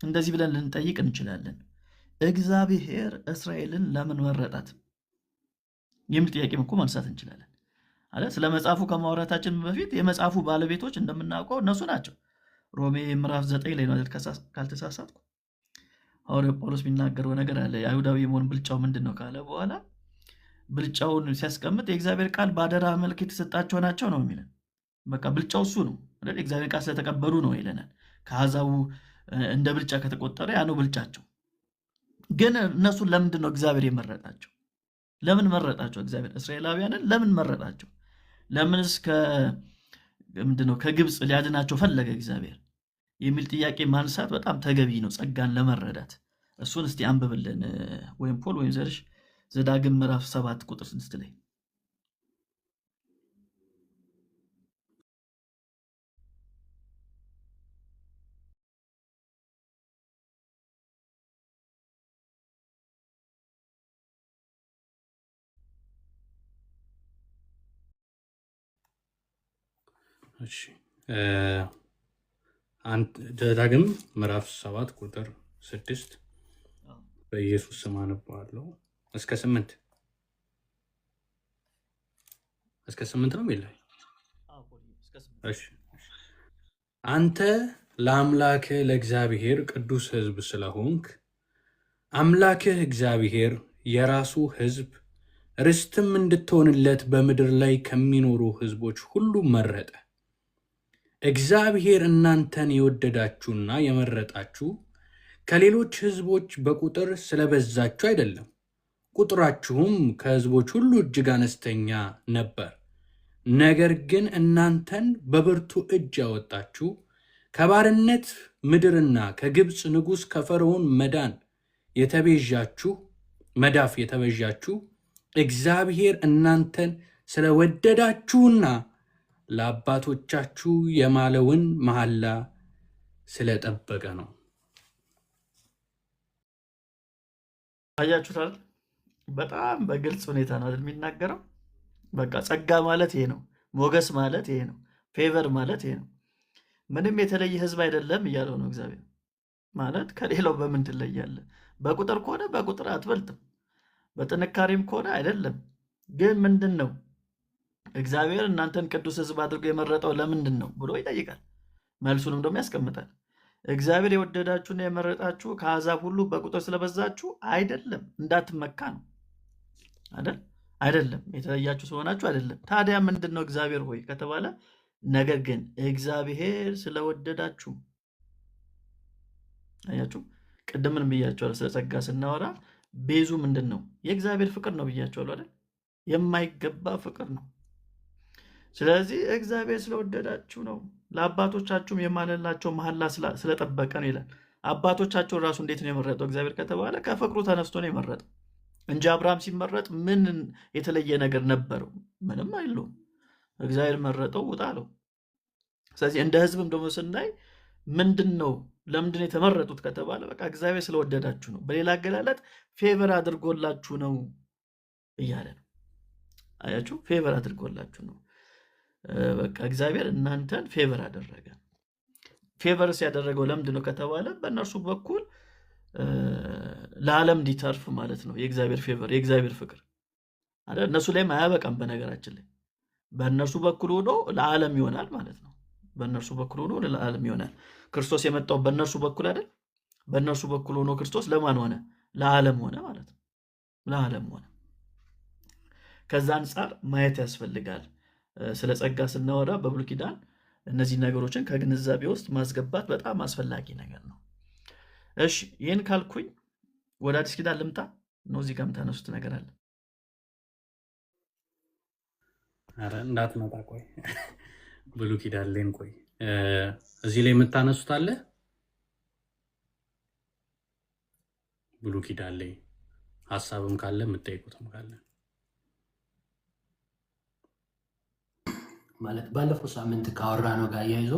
[SPEAKER 3] እንደዚህ ብለን ልንጠይቅ እንችላለን። እግዚአብሔር እስራኤልን ለምን መረጣት የሚል ጥያቄም እኮ ማንሳት እንችላለን። ስለ መጽሐፉ ከማውራታችን በፊት የመጽሐፉ ባለቤቶች እንደምናውቀው እነሱ ናቸው። ሮሜ ምዕራፍ 9 ላይ ነው ካልተሳሳትኩ ሐዋርያው ጳውሎስ የሚናገረው ነገር አለ። የአይሁዳዊ የመሆን ብልጫው ምንድን ነው ካለ በኋላ ብልጫውን ሲያስቀምጥ የእግዚአብሔር ቃል በአደራ መልክ የተሰጣቸው ናቸው ነው የሚለን። በቃ ብልጫው እሱ ነው። የእግዚአብሔር ቃል ስለተቀበሉ ነው ይለናል። ከአሕዛቡ እንደ ብልጫ ከተቆጠረ ያ ነው ብልጫቸው። ግን እነሱን ለምንድን ነው እግዚአብሔር የመረጣቸው? ለምን መረጣቸው? እግዚአብሔር እስራኤላውያንን ለምን መረጣቸው? ለምንስ ምንድነው ከግብፅ ሊያድናቸው ፈለገ እግዚአብሔር የሚል ጥያቄ ማንሳት በጣም ተገቢ ነው፣ ጸጋን ለመረዳት። እሱን እስቲ አንብብልን ወይም ፖል ወይም ዘርሽ ዘዳግም ምዕራፍ 7 ቁጥር 6 ላይ
[SPEAKER 1] ዘዳግም ምዕራፍ 7 ቁጥር 6 በኢየሱስ ስም አነባለሁ። እስከ 8 ነው የሚለው። አንተ ለአምላክህ ለእግዚአብሔር ቅዱስ ሕዝብ ስለሆንክ አምላክህ እግዚአብሔር የራሱ ሕዝብ ርስትም እንድትሆንለት በምድር ላይ ከሚኖሩ ሕዝቦች ሁሉ መረጠ። እግዚአብሔር እናንተን የወደዳችሁና የመረጣችሁ ከሌሎች ሕዝቦች በቁጥር ስለበዛችሁ አይደለም፣ ቁጥራችሁም ከሕዝቦች ሁሉ እጅግ አነስተኛ ነበር። ነገር ግን እናንተን በብርቱ እጅ ያወጣችሁ ከባርነት ምድርና ከግብፅ ንጉሥ ከፈርዖን መዳፍ የተቤዣችሁ እግዚአብሔር እናንተን ስለወደዳችሁና ለአባቶቻችሁ የማለውን መሐላ ስለጠበቀ ነው።
[SPEAKER 3] አያችሁታል? በጣም በግልጽ ሁኔታ ነው የሚናገረው። በቃ ጸጋ ማለት ይሄ ነው። ሞገስ ማለት ይሄ ነው። ፌቨር ማለት ይሄ ነው። ምንም የተለየ ህዝብ አይደለም እያለው ነው እግዚአብሔር። ማለት ከሌላው በምን ትለያለህ? በቁጥር ከሆነ በቁጥር አትበልጥም፣ በጥንካሬም ከሆነ አይደለም። ግን ምንድን ነው እግዚአብሔር እናንተን ቅዱስ ህዝብ አድርጎ የመረጠው ለምንድን ነው ብሎ ይጠይቃል። መልሱንም ደግሞ ያስቀምጣል። እግዚአብሔር የወደዳችሁና የመረጣችሁ ከአሕዛብ ሁሉ በቁጥር ስለበዛችሁ አይደለም፣ እንዳትመካ ነው አይደል? አይደለም የተለያችሁ ስለሆናችሁ አይደለም። ታዲያ ምንድን ነው እግዚአብሔር ሆይ ከተባለ፣ ነገር ግን እግዚአብሔር ስለወደዳችሁ። አያችሁ፣ ቅድም ምን ብያችኋለሁ? ስለ ጸጋ ስናወራ ቤዙ ምንድን ነው? የእግዚአብሔር ፍቅር ነው ብያችኋለሁ አይደል? የማይገባ ፍቅር ነው። ስለዚህ እግዚአብሔር ስለወደዳችሁ ነው፣ ለአባቶቻችሁም የማለላቸው መሐላ ስለጠበቀ ነው ይላል። አባቶቻቸውን ራሱ እንዴት ነው የመረጠው እግዚአብሔር ከተባለ ከፍቅሩ ተነስቶ ነው የመረጠው እንጂ አብርሃም ሲመረጥ ምን የተለየ ነገር ነበረው? ምንም አይለውም። እግዚአብሔር መረጠው፣ ውጣ አለው። ስለዚህ እንደ ሕዝብም ደግሞ ስናይ ምንድን ነው ለምንድን ነው የተመረጡት ከተባለ በቃ እግዚአብሔር ስለወደዳችሁ ነው። በሌላ አገላለጥ ፌቨር አድርጎላችሁ ነው እያለ ነው። አያችሁ፣ ፌቨር አድርጎላችሁ ነው። በቃ እግዚአብሔር እናንተን ፌቨር አደረገ። ፌቨርስ ያደረገው ለምንድን ነው ከተባለ በእነርሱ በኩል ለዓለም እንዲተርፍ ማለት ነው። የእግዚአብሔር ፌቨር፣ የእግዚአብሔር ፍቅር አይደል? እነሱ ላይም አያበቃም። በነገራችን ላይ በእነርሱ በኩል ሆኖ ለዓለም ይሆናል ማለት ነው። በእነርሱ በኩል ሆኖ ለዓለም ይሆናል። ክርስቶስ የመጣው በእነርሱ በኩል አይደል? በእነርሱ በኩል ሆኖ ክርስቶስ ለማን ሆነ? ለዓለም ሆነ ማለት ነው። ለዓለም ሆነ። ከዛ አንጻር ማየት ያስፈልጋል። ስለ ጸጋ ስናወራ በብሉይ ኪዳን እነዚህ ነገሮችን ከግንዛቤ ውስጥ ማስገባት በጣም አስፈላጊ ነገር ነው። እሺ፣ ይህን ካልኩኝ ወደ አዲስ ኪዳን ልምጣ ነው። እዚህ ጋር የምታነሱት ነገር አለ?
[SPEAKER 1] ኧረ እንዳትመጣ ቆይ፣ ብሉይ ኪዳን ላይም ቆይ፣ እዚህ ላይ የምታነሱት አለ? ብሉይ ኪዳን ላይ ሀሳብም ካለ የምጠይቁትም ካለ
[SPEAKER 2] ማለት ባለፈው ሳምንት ካወራ ነው ጋር አያይዞ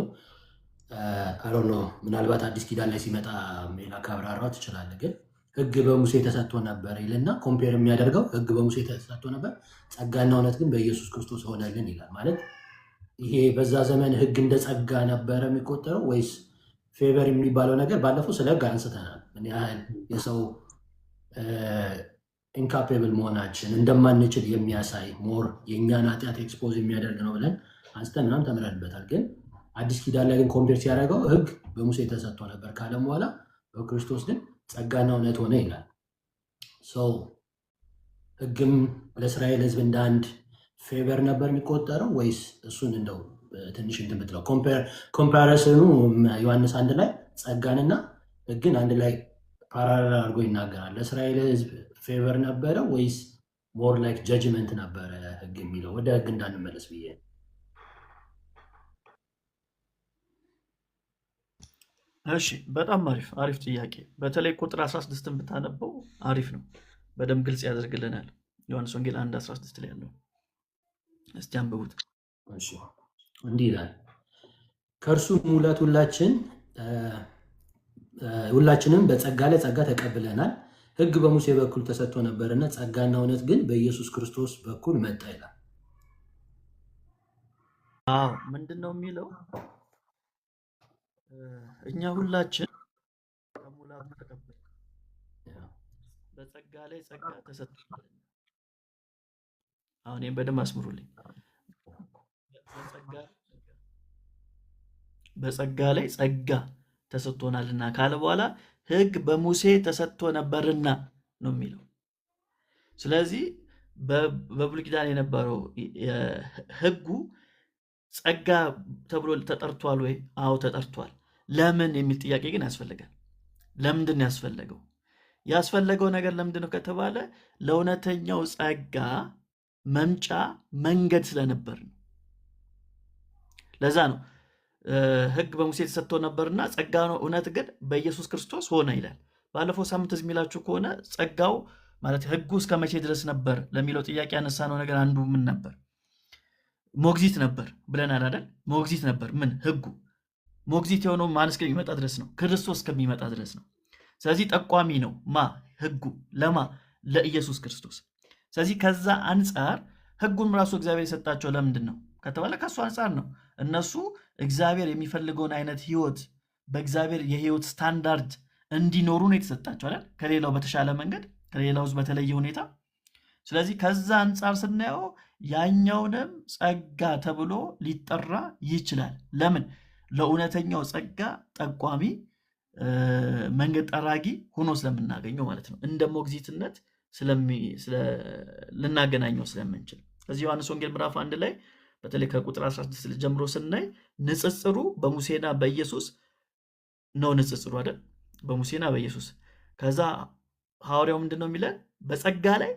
[SPEAKER 2] አሮኖ ምናልባት አዲስ ኪዳን ላይ ሲመጣ ሜላ ካብራራው ትችላለህ። ግን ሕግ በሙሴ ተሰጥቶ ነበር ይልና ኮምፔር የሚያደርገው ሕግ በሙሴ ተሰጥቶ ነበር፣ ጸጋና እውነት ግን በኢየሱስ ክርስቶስ ሆነልን ይላል። ማለት ይሄ በዛ ዘመን ሕግ እንደ ጸጋ ነበረ የሚቆጠረው ወይስ ፌቨር የሚባለው ነገር? ባለፈው ስለ ሕግ አንስተናል። ምን ያህል የሰው ኢንካፔብል መሆናችን እንደማንችል የሚያሳይ ሞር የእኛን ኃጢአት ኤክስፖዝ የሚያደርግ ነው ብለን አንስተን ምናምን ተምረንበታል። ግን አዲስ ኪዳን ላይ ግን ኮምፔር ሲያደርገው ሕግ በሙሴ ተሰጥቶ ነበር ካለም በኋላ በክርስቶስ ግን ጸጋና እውነት ሆነ ይላል። ሰው ሕግም ለእስራኤል ሕዝብ እንደ አንድ ፌቨር ነበር የሚቆጠረው ወይስ እሱን እንደው ትንሽ እንትን ብትለው ኮምፓሪሰኑ ዮሐንስ አንድ ላይ ጸጋንና ሕግን አንድ ላይ ፓራሌል አድርጎ ይናገራል። ለእስራኤል ሕዝብ ፌቨር ነበረ ወይስ ሞር ላይክ ጀጅመንት ነበረ ሕግ የሚለው? ወደ ሕግ እንዳንመለስ ብዬ።
[SPEAKER 3] እሺ፣ በጣም አሪፍ ጥያቄ። በተለይ ቁጥር 16ን ብታነበው አሪፍ ነው፣ በደንብ ግልጽ ያደርግልናል። ዮሐንስ ወንጌል 1:16 ላይ ያለው እስቲ አንብቡት።
[SPEAKER 2] እሺ፣ እንዲህ ይላል፣ ከእርሱ ሙላት ሁላችንም በጸጋ ላይ ጸጋ ተቀብለናል። ሕግ በሙሴ በኩል ተሰጥቶ ነበርና ጸጋና እውነት ግን በኢየሱስ ክርስቶስ በኩል መጣ ይላል።
[SPEAKER 3] አዎ፣ ምንድን ነው የሚለው? እኛ ሁላችን ከሙላቱ ተቀበልን፣ በጸጋ ላይ ጸጋ ተሰጥቶናል። አሁን ይህም በደንብ አስምሩልኝ። በጸጋ ላይ ጸጋ ተሰጥቶናልና ካለ በኋላ ሕግ በሙሴ ተሰጥቶ ነበርና ነው የሚለው። ስለዚህ በብሉይ ኪዳን የነበረው ሕጉ ጸጋ ተብሎ ተጠርቷል ወይ? አዎ ተጠርቷል። ለምን የሚል ጥያቄ ግን ያስፈልጋል። ለምንድን ያስፈለገው? ያስፈለገው ነገር ለምንድን ነው ከተባለ ለእውነተኛው ጸጋ መምጫ መንገድ ስለነበር ነው። ለዛ ነው ሕግ በሙሴ ተሰጥቶ ነበርና ጸጋ እውነት ግን በኢየሱስ ክርስቶስ ሆነ ይላል። ባለፈው ሳምንት እዚህ የሚላችሁ ከሆነ ጸጋው ማለት ሕጉ እስከ መቼ ድረስ ነበር ለሚለው ጥያቄ ያነሳነው ነገር አንዱ ምን ነበር? ሞግዚት ነበር ብለናል አይደል? ሞግዚት ነበር። ምን ሕጉ ሞግዚት የሆነው ማን እስከሚመጣ ድረስ ነው? ክርስቶስ እስከሚመጣ ድረስ ነው። ስለዚህ ጠቋሚ ነው ማ ሕጉ ለማ ለኢየሱስ ክርስቶስ። ስለዚህ ከዛ አንጻር ሕጉን ራሱ እግዚአብሔር የሰጣቸው ለምንድን ነው ከተባለ ከእሱ አንጻር ነው። እነሱ እግዚአብሔር የሚፈልገውን አይነት ህይወት በእግዚአብሔር የህይወት ስታንዳርድ እንዲኖሩ ነው የተሰጣቸው አይደል? ከሌላው በተሻለ መንገድ፣ ከሌላው ህዝብ በተለየ ሁኔታ። ስለዚህ ከዛ አንጻር ስናየው ያኛውንም ጸጋ ተብሎ ሊጠራ ይችላል። ለምን? ለእውነተኛው ጸጋ ጠቋሚ፣ መንገድ ጠራጊ ሆኖ ስለምናገኘው ማለት ነው። እንደ ሞግዚትነት ልናገናኘው ስለምንችል እዚህ ዮሐንስ ወንጌል ምዕራፍ 1 ላይ በተለይ ከቁጥር 16 ጀምሮ ስናይ ንጽጽሩ በሙሴና በኢየሱስ ነው። ንጽጽሩ አይደል? በሙሴና በኢየሱስ። ከዛ ሐዋርያው ምንድነው የሚለን? በጸጋ ላይ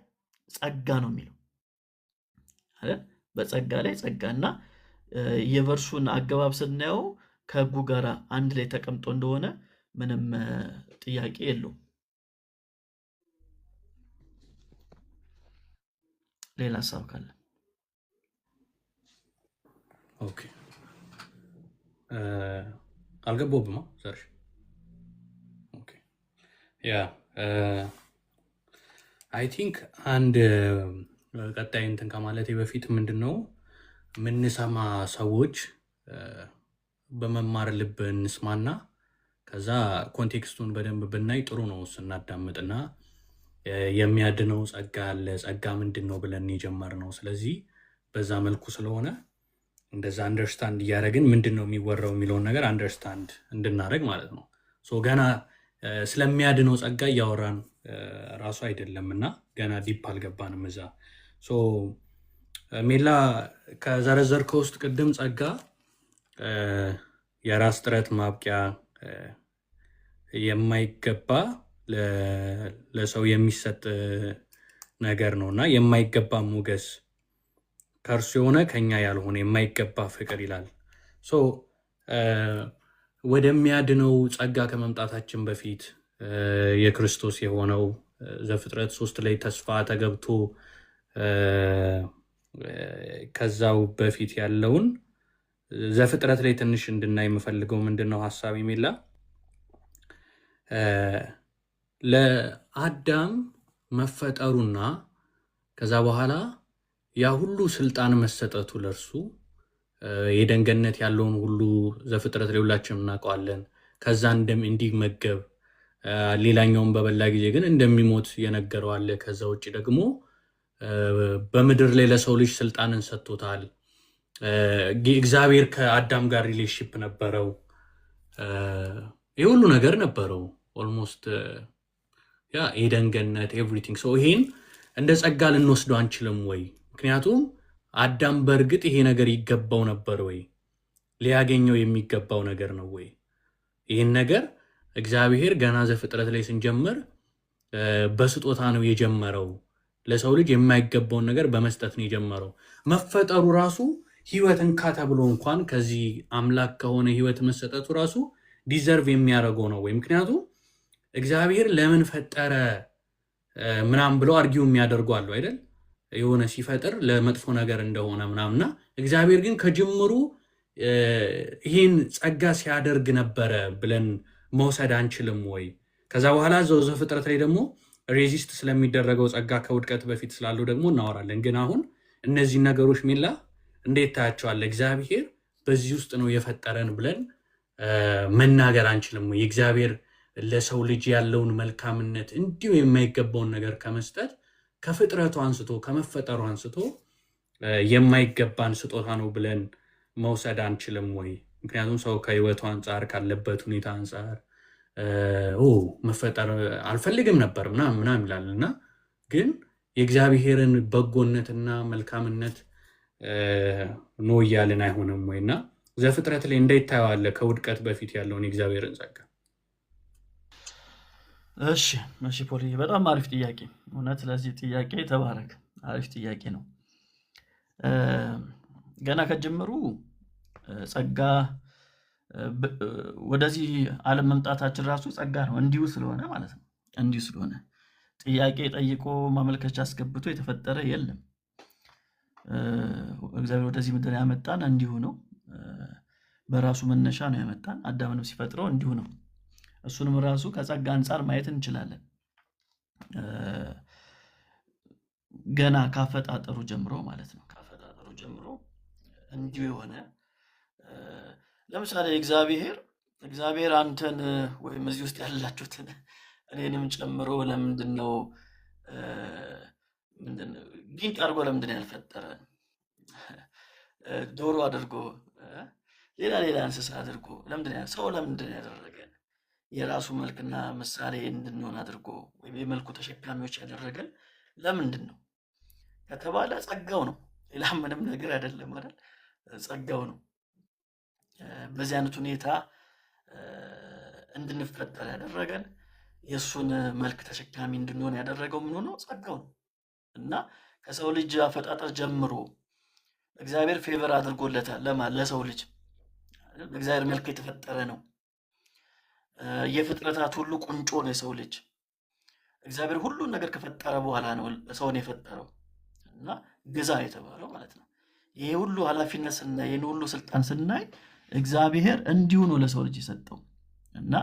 [SPEAKER 3] ጸጋ ነው የሚለው አይደል? በጸጋ ላይ ጸጋና የቨርሱን አገባብ ስናየው ከሕጉ ጋር አንድ ላይ ተቀምጦ እንደሆነ ምንም ጥያቄ የለውም። ሌላ ሀሳብ ካለ
[SPEAKER 1] ኦኬ። አልገባሁብማ ሰርሽ። ኦኬ ያ አይ ቲንክ አንድ ቀጣይ እንትን ከማለቴ በፊት ምንድነው የምንሰማ ሰዎች በመማር ልብ እንስማና ከዛ ኮንቴክስቱን በደንብ ብናይ ጥሩ ነው። ስናዳምጥና የሚያድነው ጸጋ አለ፣ ጸጋ ምንድን ነው ብለን የጀመርነው። ስለዚህ በዛ መልኩ ስለሆነ እንደዛ አንደርስታንድ እያደረግን ምንድን ነው የሚወራው የሚለውን ነገር አንደርስታንድ እንድናደረግ ማለት ነው። ገና ስለሚያድነው ጸጋ እያወራን ራሱ አይደለም እና ገና ዲፕ አልገባንም እዛ። ሜላ ከዘረዘርከው ውስጥ ቅድም ጸጋ የራስ ጥረት ማብቂያ የማይገባ ለሰው የሚሰጥ ነገር ነው እና የማይገባ ሞገስ ከእርሱ የሆነ ከኛ ያልሆነ የማይገባ ፍቅር ይላል። ወደሚያድነው ጸጋ ከመምጣታችን በፊት የክርስቶስ የሆነው ዘፍጥረት 3 ላይ ተስፋ ተገብቶ ከዛው በፊት ያለውን ዘፍጥረት ላይ ትንሽ እንድናይ የምፈልገው ምንድነው ሐሳብ የሚላ ለአዳም መፈጠሩና ከዛ በኋላ ያ ሁሉ ስልጣን መሰጠቱ ለርሱ የደንገነት ያለውን ሁሉ ዘፍጥረት ላይ ሁላችንም እናውቀዋለን። ከዛ እንዲመገብ ሌላኛውን በበላ ጊዜ ግን እንደሚሞት የነገረው አለ። ከዛ ውጭ ደግሞ በምድር ላይ ለሰው ልጅ ስልጣንን ሰጥቶታል። እግዚአብሔር ከአዳም ጋር ሪሌሽንሺፕ ነበረው። ይሄ ሁሉ ነገር ነበረው። ኦልሞስት ያ የደንገነት ኤቭሪቲንግ። ይሄን እንደ ጸጋ ልንወስደው አንችልም ወይ? ምክንያቱም አዳም በእርግጥ ይሄ ነገር ይገባው ነበር ወይ? ሊያገኘው የሚገባው ነገር ነው ወይ? ይህን ነገር እግዚአብሔር ገና ዘፍጥረት ላይ ስንጀምር በስጦታ ነው የጀመረው። ለሰው ልጅ የማይገባውን ነገር በመስጠት ነው የጀመረው። መፈጠሩ ራሱ ህይወት እንካ ተብሎ እንኳን ከዚህ አምላክ ከሆነ ህይወት መሰጠቱ ራሱ ዲዘርቭ የሚያደርገው ነው ወይ? ምክንያቱም እግዚአብሔር ለምን ፈጠረ ምናምን ብለው አርጊው የሚያደርጉ አሉ አይደል? የሆነ ሲፈጥር ለመጥፎ ነገር እንደሆነ ምናምና እግዚአብሔር ግን ከጅምሩ ይህን ጸጋ ሲያደርግ ነበረ ብለን መውሰድ አንችልም ወይ? ከዛ በኋላ ዘፍጥረት ላይ ደግሞ ሬዚስት ስለሚደረገው ጸጋ ከውድቀት በፊት ስላለው ደግሞ እናወራለን። ግን አሁን እነዚህ ነገሮች ሚላ እንዴት ታያቸዋለህ? እግዚአብሔር በዚህ ውስጥ ነው የፈጠረን ብለን መናገር አንችልም ወይ? እግዚአብሔር ለሰው ልጅ ያለውን መልካምነት እንዲሁ የማይገባውን ነገር ከመስጠት ከፍጥረቱ አንስቶ ከመፈጠሩ አንስቶ የማይገባን ስጦታ ነው ብለን መውሰድ አንችልም ወይ? ምክንያቱም ሰው ከህይወቱ አንጻር ካለበት ሁኔታ አንጻር መፈጠር አልፈልግም ነበር ምናምን ይላል እና ግን የእግዚአብሔርን በጎነትና መልካምነት ነው እያልን አይሆንም ወይ? እና ዘፍጥረት ላይ እንዴት ታየዋለህ ከውድቀት በፊት ያለውን የእግዚአብሔርን ጸጋ?
[SPEAKER 3] እሺ ፖሊ፣ በጣም አሪፍ ጥያቄ። እውነት ለዚህ ጥያቄ ተባረክ። አሪፍ ጥያቄ ነው። ገና ከጀመሩ ጸጋ ወደዚህ ዓለም መምጣታችን ራሱ ጸጋ ነው። እንዲሁ ስለሆነ ማለት ነው። እንዲሁ ስለሆነ ጥያቄ ጠይቆ ማመልከቻ አስገብቶ የተፈጠረ የለም። እግዚአብሔር ወደዚህ ምድር ያመጣን እንዲሁ ነው። በራሱ መነሻ ነው ያመጣን። አዳምንም ሲፈጥረው እንዲሁ ነው። እሱንም ራሱ ከጸጋ አንጻር ማየት እንችላለን። ገና ካፈጣጠሩ ጀምሮ ማለት ነው። ካፈጣጠሩ ጀምሮ እንዲሁ የሆነ ለምሳሌ እግዚአብሔር አንተን ወይም እዚህ ውስጥ ያላችሁትን እኔንም ጨምሮ ለምንድን ነው ጊንጥ አድርጎ ለምንድን ያልፈጠረን? ዶሮ አድርጎ ሌላ እንስሳ አድርጎ ሰው ለምንድን ያደረገን? የራሱ መልክና ምሳሌ እንድንሆን አድርጎ ወይም የመልኩ ተሸካሚዎች ያደረገን ለምንድን ነው ከተባለ ጸጋው ነው። ሌላ ምንም ነገር አይደለም አይደል? ጸጋው ነው። በዚህ አይነት ሁኔታ እንድንፈጠር ያደረገን የእሱን መልክ ተሸካሚ እንድንሆን ያደረገው ምን ሆነው ጸጋው ነው። እና ከሰው ልጅ አፈጣጠር ጀምሮ እግዚአብሔር ፌቨር አድርጎለታል። ለሰው ልጅ በእግዚአብሔር መልክ የተፈጠረ ነው። የፍጥረታት ሁሉ ቁንጮ ነው የሰው ልጅ። እግዚአብሔር ሁሉን ነገር ከፈጠረ በኋላ ነው ሰውን የፈጠረው እና ግዛ የተባለው ማለት ነው። ይሄ ሁሉ ኃላፊነት ስናይ፣ ይሄን ሁሉ ስልጣን ስናይ እግዚአብሔር እንዲሁ ነው ለሰው ልጅ የሰጠው እና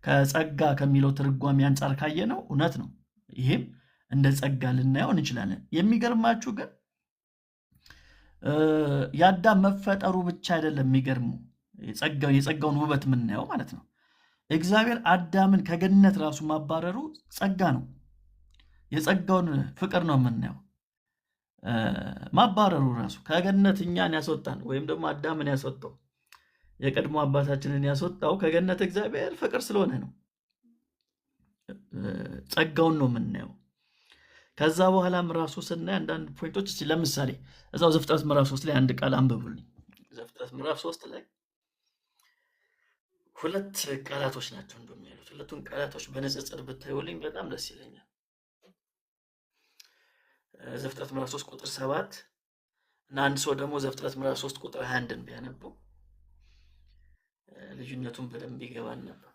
[SPEAKER 3] ከጸጋ ከሚለው ትርጓሜ አንጻር ካየነው እውነት ነው። ይሄም እንደ ጸጋ ልናየው እንችላለን። የሚገርማችሁ ግን የአዳም መፈጠሩ ብቻ አይደለም የሚገርመው፣ የጸጋውን ውበት የምናየው ማለት ነው። እግዚአብሔር አዳምን ከገነት ራሱ ማባረሩ ጸጋ ነው። የጸጋውን ፍቅር ነው የምናየው። ማባረሩ ራሱ ከገነት እኛን ያስወጣን ወይም ደግሞ አዳምን ያስወጣው የቀድሞ አባታችንን ያስወጣው ከገነት እግዚአብሔር ፍቅር ስለሆነ ነው። ጸጋውን ነው የምናየው። ከዛ በኋላም ራሱ ስናይ አንዳንድ ፖይንቶች እስቲ ለምሳሌ እዛው ዘፍጥረት ምዕራፍ 3 ላይ አንድ ቃል አንብቡልኝ። ዘፍጥረት ምዕራፍ 3 ላይ ሁለት ቃላቶች ናቸው እንደውም ያሉት። ሁለቱን ቃላቶች በንጽጽር ብታዩልኝ በጣም ደስ ይለኛል። ዘፍጥረት ምዕራፍ 3 ቁጥር 7 እና አንድ ሰው ደግሞ ዘፍጥረት ምዕራፍ 3 ቁጥር 21ን ቢያነበው ልዩነቱን በደንብ ይገባል ነበር።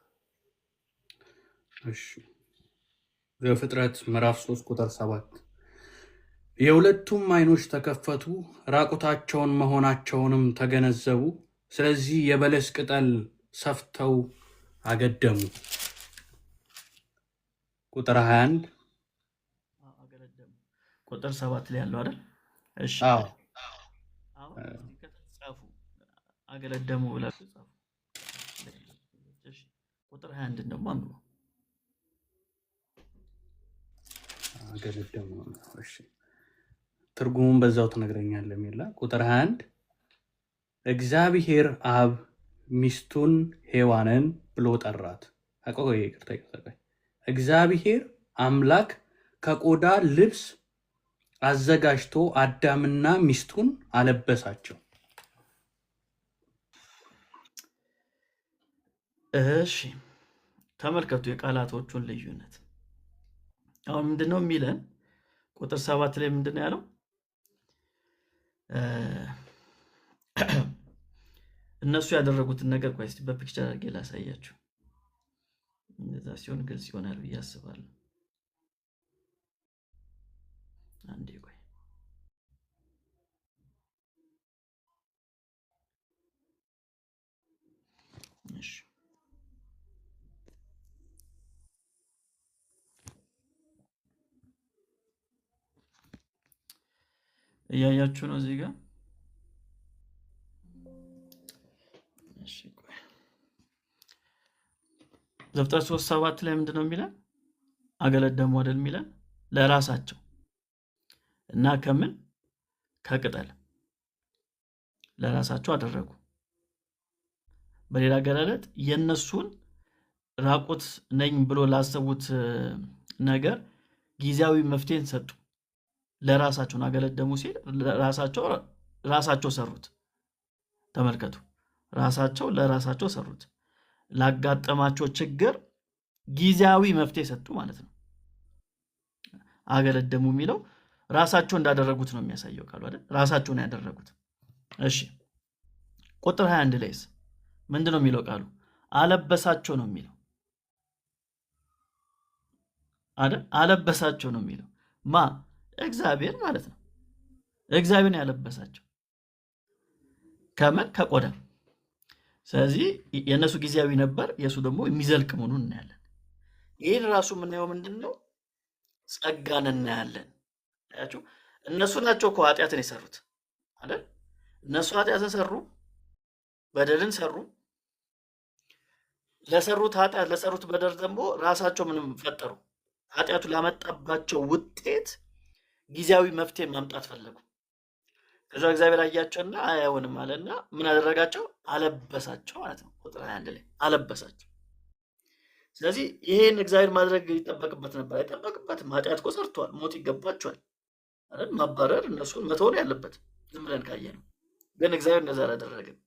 [SPEAKER 1] እሺ ዘፍጥረት ምዕራፍ 3 ቁጥር 7 የሁለቱም ዓይኖች ተከፈቱ፣ ራቁታቸውን መሆናቸውንም ተገነዘቡ። ስለዚህ የበለስ ቅጠል ሰፍተው አገደሙ። ቁጥር 21
[SPEAKER 3] አገለደሙ። ቁጥር 7 ላይ ያለው አይደል? እሺ አሁን ከተጻፉ አገለደሙ ብላችሁ ጻፉ። እሺ ቁጥር 21 ደግሞ አንብበው።
[SPEAKER 1] አገለደሙ። እሺ ትርጉሙን በዛው ትነግረኛለህ ሚላ። ቁጥር 21 እግዚአብሔር አብ ሚስቱን ሔዋንን ብሎ ጠራት። አቆይ ይቅርታ። እግዚአብሔር አምላክ ከቆዳ ልብስ አዘጋጅቶ አዳምና ሚስቱን አለበሳቸው።
[SPEAKER 3] እሺ ተመልከቱ የቃላቶቹን ልዩነት። አሁን ምንድነው የሚለን? ቁጥር 7 ላይ ምንድነው ያለው? እነሱ ያደረጉትን ነገር ቆይ እስቲ በፒክቸር አድርጌ ላሳያችሁ። እንደዛ ሲሆን ግልጽ ይሆናል ብዬ አስባለሁ። አንዴ ቆይ። እሺ እያያችሁ ነው እዚህ ጋር። እሺ ቆይ ዘፍጥረት 3:7 ላይ ምንድነው የሚለን? አገለደሙ አይደል የሚለን? ለራሳቸው እና ከምን ከቅጠል ለራሳቸው አደረጉ። በሌላ አገላለጥ የነሱን ራቁት ነኝ ብሎ ላሰቡት ነገር ጊዜያዊ መፍትሄን ሰጡ። ለራሳቸው አገለደሙ ሲል ራሳቸው ሰሩት። ተመልከቱ፣ ራሳቸው ለራሳቸው ሰሩት። ላጋጠማቸው ችግር ጊዜያዊ መፍትሄ ሰጡ ማለት ነው። አገለደሙ የሚለው ራሳቸው እንዳደረጉት ነው የሚያሳየው ቃሉ አይደል? ራሳቸው ነው ያደረጉት። እሺ ቁጥር 21 ላይስ ምንድነው የሚለው ቃሉ? አለበሳቸው ነው የሚለው አይደል? አለበሳቸው ነው የሚለው ማ እግዚአብሔር ማለት ነው። እግዚአብሔር ነው ያለበሳቸው ከምን ከቆዳ። ስለዚህ የእነሱ ጊዜያዊ ነበር፣ የእሱ ደግሞ የሚዘልቅ መሆኑን እናያለን። ይህን ራሱ የምናየው ምንድነው? ጸጋን እናያለን። አያችሁ፣ እነሱ ናቸው እኮ ኃጢአትን የሰሩት አይደል? እነሱ ኃጢአትን ሰሩ፣ በደልን ሰሩ። ለሰሩት ኃጢአት ለሰሩት በደል ደግሞ ራሳቸው ምንም ፈጠሩ። ኃጢአቱ ላመጣባቸው ውጤት ጊዜያዊ መፍትሄ ማምጣት ፈለጉ። ከዛ እግዚአብሔር አያቸውና አይሆንም አለና ምን አደረጋቸው? አለበሳቸው ማለት ነው። ቁጥር 21 ላይ አለበሳቸው። ስለዚህ ይሄን እግዚአብሔር ማድረግ ይጠበቅበት ነበር አይጠበቅበትም? ኃጢአት እኮ ሰርተዋል፣ ሞት ይገባቸዋል አይደል? ማባረር እነሱን መተው ነው ያለበት ዝም ብለን ካየነው። ግን እግዚአብሔር እንደዛ አላደረገም።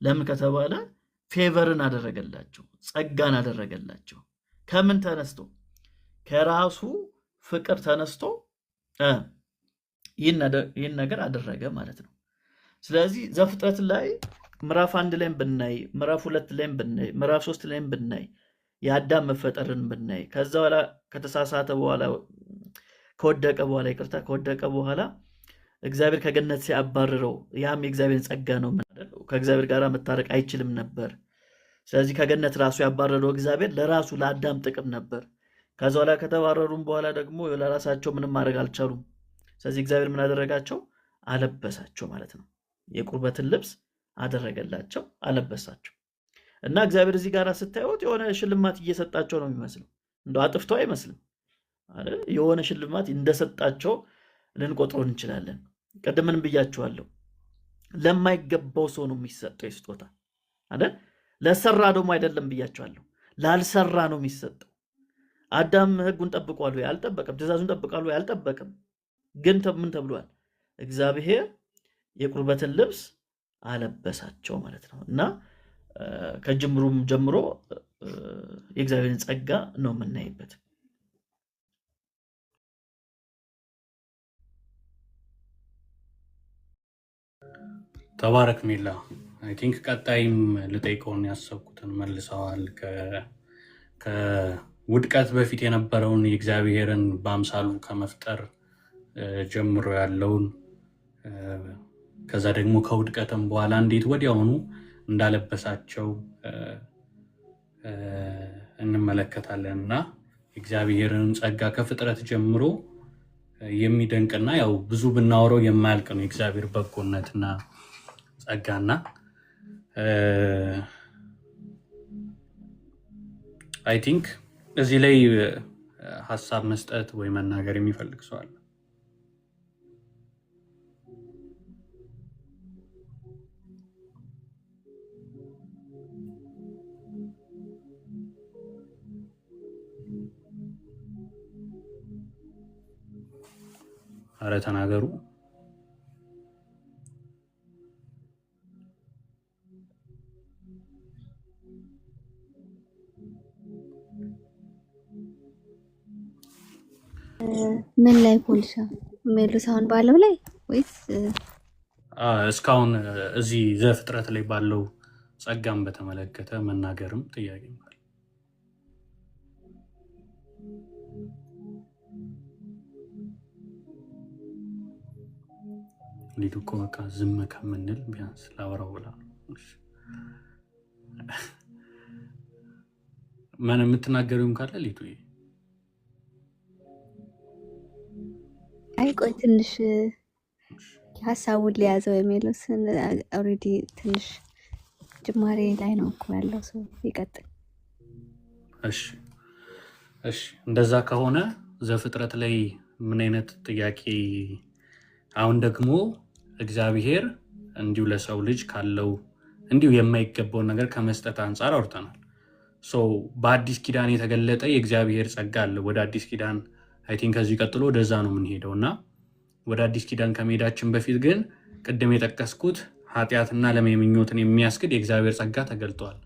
[SPEAKER 3] ለምን ከተባለ ፌቨርን አደረገላቸው፣ ጸጋን አደረገላቸው። ከምን ተነስቶ? ከራሱ ፍቅር ተነስቶ ይህን ነገር አደረገ ማለት ነው። ስለዚህ ዘፍጥረት ላይ ምዕራፍ 1 ላይም ብናይ፣ ምዕራፍ 2 ላይም ብናይ፣ ምዕራፍ 3 ላይም ብናይ የአዳም መፈጠርን ብናይ ከዛ በኋላ ከተሳሳተ በኋላ ከወደቀ በኋላ እግዚአብሔር ከገነት ሲያባርረው ያም የእግዚአብሔርን ጸጋ ነው ማለት ነው። ከእግዚአብሔር ጋር መታረቅ አይችልም ነበር። ስለዚህ ከገነት ራሱ ያባረረው እግዚአብሔር ለራሱ ለአዳም ጥቅም ነበር። ከዛ በኋላ ከተባረሩም በኋላ ደግሞ ለራሳቸው ምንም ማድረግ አልቻሉም። ስለዚህ እግዚአብሔር ምን አደረጋቸው? አለበሳቸው ማለት ነው። የቁርበትን ልብስ አደረገላቸው፣ አለበሳቸው። እና እግዚአብሔር እዚህ ጋር ስታዩት የሆነ ሽልማት እየሰጣቸው ነው የሚመስለው። እንደው አጥፍቶ አይመስልም አይደል? የሆነ ሽልማት እንደሰጣቸው ልንቆጥሮ እንችላለን። ቀደምን ብያቸዋለሁ፣ ለማይገባው ሰው ነው የሚሰጠው ስጦታ አይደል? ለሰራ ደግሞ አይደለም ብያቸዋለሁ፣ ላልሰራ ነው የሚሰጠው። አዳም ሕጉን ጠብቋል ወይ? አልጠበቀም። ትእዛዙን ጠብቋል ወይ? አልጠበቀም። ግን ምን ተብሏል? እግዚአብሔር የቁርበትን ልብስ አለበሳቸው ማለት ነው። እና ከጅምሩም ጀምሮ የእግዚአብሔርን ጸጋ ነው የምናይበት።
[SPEAKER 1] ተባረክ ሜላ። አይ ቲንክ ቀጣይም ልጠይቀውን ያሰብኩትን መልሰዋል። ከውድቀት በፊት የነበረውን የእግዚአብሔርን በአምሳሉ ከመፍጠር ጀምሮ ያለውን ከዛ ደግሞ ከውድቀትም በኋላ እንዴት ወዲያውኑ እንዳለበሳቸው እንመለከታለን። እና እግዚአብሔርን ጸጋ ከፍጥረት ጀምሮ የሚደንቅና ያው ብዙ ብናወረው የማያልቅ ነው የእግዚአብሔር በጎነትና ጸጋና አይ ቲንክ እዚህ ላይ ሀሳብ መስጠት ወይ መናገር የሚፈልግ ሰው አለ? አረ ተናገሩ።
[SPEAKER 4] ምን ላይ ፖሊሻ ሜሉስ አሁን ባለው ላይ ወይስ
[SPEAKER 1] እስካሁን እዚህ ዘፍጥረት ላይ ባለው ጸጋም በተመለከተ መናገርም ጥያቄ ነው? ሊዱ እኮ በቃ ዝም ከምንል ቢያንስ ላወራው ብላ ምን የምትናገሪውም ካለ ሊዱ?
[SPEAKER 4] አይ ቆይ ትንሽ ሀሳቡን ሊያዘው የሚለው ኦልሬዲ ትንሽ ጅማሬ ላይ ነው እኮ ያለው ሰው ይቀጥል።
[SPEAKER 1] እሺ እንደዛ ከሆነ ዘፍጥረት ላይ ምን አይነት ጥያቄ አሁን ደግሞ እግዚአብሔር እንዲሁ ለሰው ልጅ ካለው እንዲሁ የማይገባውን ነገር ከመስጠት አንጻር አውርተናል። በአዲስ ኪዳን የተገለጠ የእግዚአብሔር ጸጋ አለ። ወደ አዲስ ኪዳን አይ ቲንክ ከዚህ ቀጥሎ ወደዛ ነው የምንሄደው እና ወደ አዲስ ኪዳን ከመሄዳችን በፊት ግን ቅድም የጠቀስኩት ኃጢአትና ለመምኞትን የሚያስክድ የእግዚአብሔር ጸጋ ተገልጧል።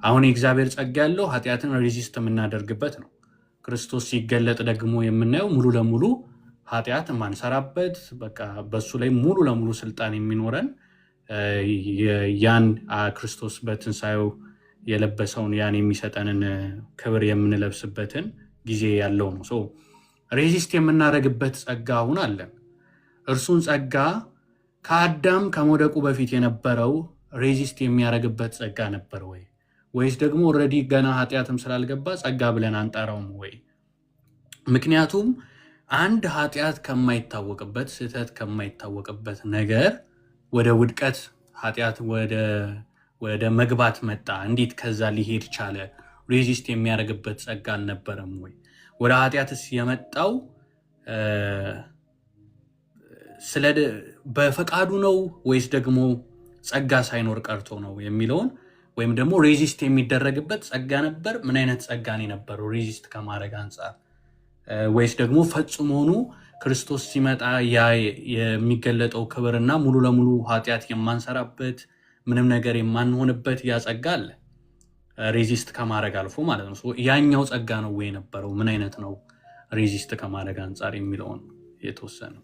[SPEAKER 1] አሁን የእግዚአብሔር ጸጋ ያለው ኃጢአትን ሬዚስት የምናደርግበት ነው። ክርስቶስ ሲገለጥ ደግሞ የምናየው ሙሉ ለሙሉ ኃጢአት ማንሰራበት በቃ በሱ ላይ ሙሉ ለሙሉ ስልጣን የሚኖረን ያን ክርስቶስ በትንሳኤው የለበሰውን ያን የሚሰጠንን ክብር የምንለብስበትን ጊዜ ያለው ነው። ሬዚስት የምናደርግበት ጸጋ አሁን አለን። እርሱን ጸጋ ከአዳም ከመውደቁ በፊት የነበረው ሬዚስት የሚያደርግበት ጸጋ ነበር ወይ? ወይስ ደግሞ ኦልሬዲ ገና ኃጢአትም ስላልገባ ጸጋ ብለን አንጠራውም ወይ? ምክንያቱም አንድ ኃጢአት ከማይታወቅበት ስህተት ከማይታወቅበት ነገር ወደ ውድቀት ኃጢአት ወደ መግባት መጣ። እንዴት ከዛ ሊሄድ ቻለ? ሬዚስት የሚያደርግበት ጸጋ አልነበረም ወይ? ወደ ኃጢአትስ የመጣው በፈቃዱ ነው ወይስ ደግሞ ጸጋ ሳይኖር ቀርቶ ነው የሚለውን ወይም ደግሞ ሬዚስት የሚደረግበት ጸጋ ነበር? ምን አይነት ጸጋ ነው የነበረው ሬዚስት ከማድረግ አንጻር? ወይስ ደግሞ ፈጽሞኑ ክርስቶስ ሲመጣ ያ የሚገለጠው ክብርና ሙሉ ለሙሉ ኃጢአት የማንሰራበት ምንም ነገር የማንሆንበት ያ ጸጋ አለ ሬዚስት ከማድረግ አልፎ ማለት ነው። ያኛው ጸጋ ነው ወይ የነበረው? ምን አይነት ነው ሬዚስት ከማድረግ አንጻር የሚለውን የተወሰነ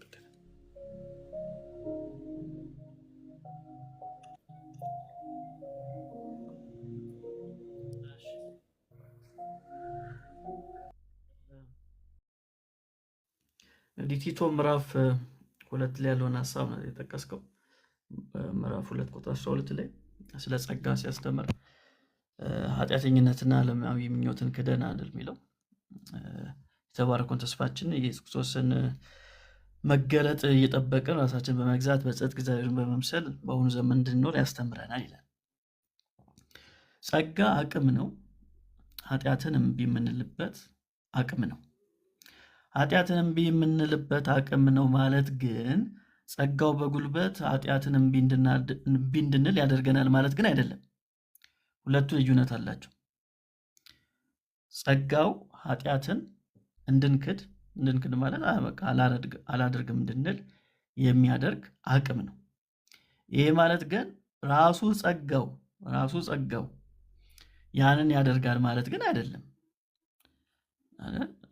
[SPEAKER 3] ቲቶ ምዕራፍ 2 ላይ ያለውን ሐሳብ ነው የጠቀስከው። ምዕራፍ 2 ቁጥር 12 ላይ ስለ ጸጋ ሲያስተምር ኃጢአተኝነትና ዓለማዊ ምኞትን ክደን አይደል የሚለው። የተባረከውን ተስፋችን ኢየሱስ ክርስቶስን መገለጥ እየጠበቅን ራሳችን በመግዛት በጽድቅ እግዚአብሔርን በመምሰል በአሁኑ ዘመን እንድንኖር ያስተምረናል ይላል። ጸጋ አቅም ነው። ኃጢአትን እምቢ የምንልበት አቅም ነው። ኃጢአትን እምቢ የምንልበት አቅም ነው ማለት ግን ጸጋው በጉልበት ኃጢአትን እምቢ እንድንል ያደርገናል ማለት ግን አይደለም። ሁለቱ ልዩነት አላቸው። ጸጋው ኃጢአትን እንድንክድ ማለት አላደርግም እንድንል የሚያደርግ አቅም ነው። ይሄ ማለት ግን ራሱ ጸጋው ያንን ያደርጋል ማለት ግን አይደለም።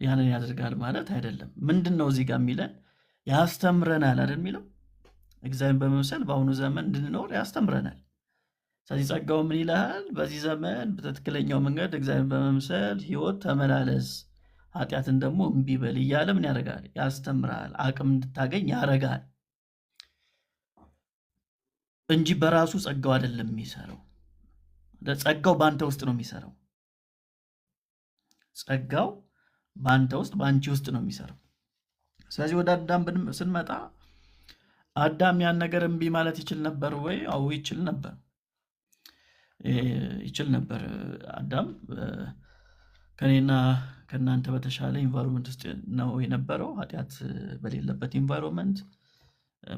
[SPEAKER 3] ያንን ያደርጋል ማለት አይደለም። ምንድነው እዚህ ጋር የሚለን? ያስተምረናል አይደል የሚለው። እግዚአብሔርን በመምሰል በአሁኑ ዘመን እንድንኖር ያስተምረናል። ስለዚህ ጸጋው ምን ይላል? በዚህ ዘመን በትክክለኛው መንገድ እግዚአብሔርን በመምሰል ህይወት ተመላለስ፣ ኃጢአትን ደግሞ እምቢ በል እያለ ምን ያደርጋል? ያስተምራል። አቅም እንድታገኝ ያደርጋል እንጂ በራሱ ጸጋው አይደለም የሚሰራው። ጸጋው በአንተ ውስጥ ነው የሚሰራው። ጸጋው በአንተ ውስጥ በአንቺ ውስጥ ነው የሚሰራው። ስለዚህ ወደ አዳም ስንመጣ አዳም ያን ነገር እምቢ ማለት ይችል ነበር ወይ? አዎ ይችል ነበር። አዳም ከኔና ከእናንተ በተሻለ ኢንቫይሮንመንት ውስጥ ነው የነበረው። ኃጢአት በሌለበት ኢንቫይሮንመንት፣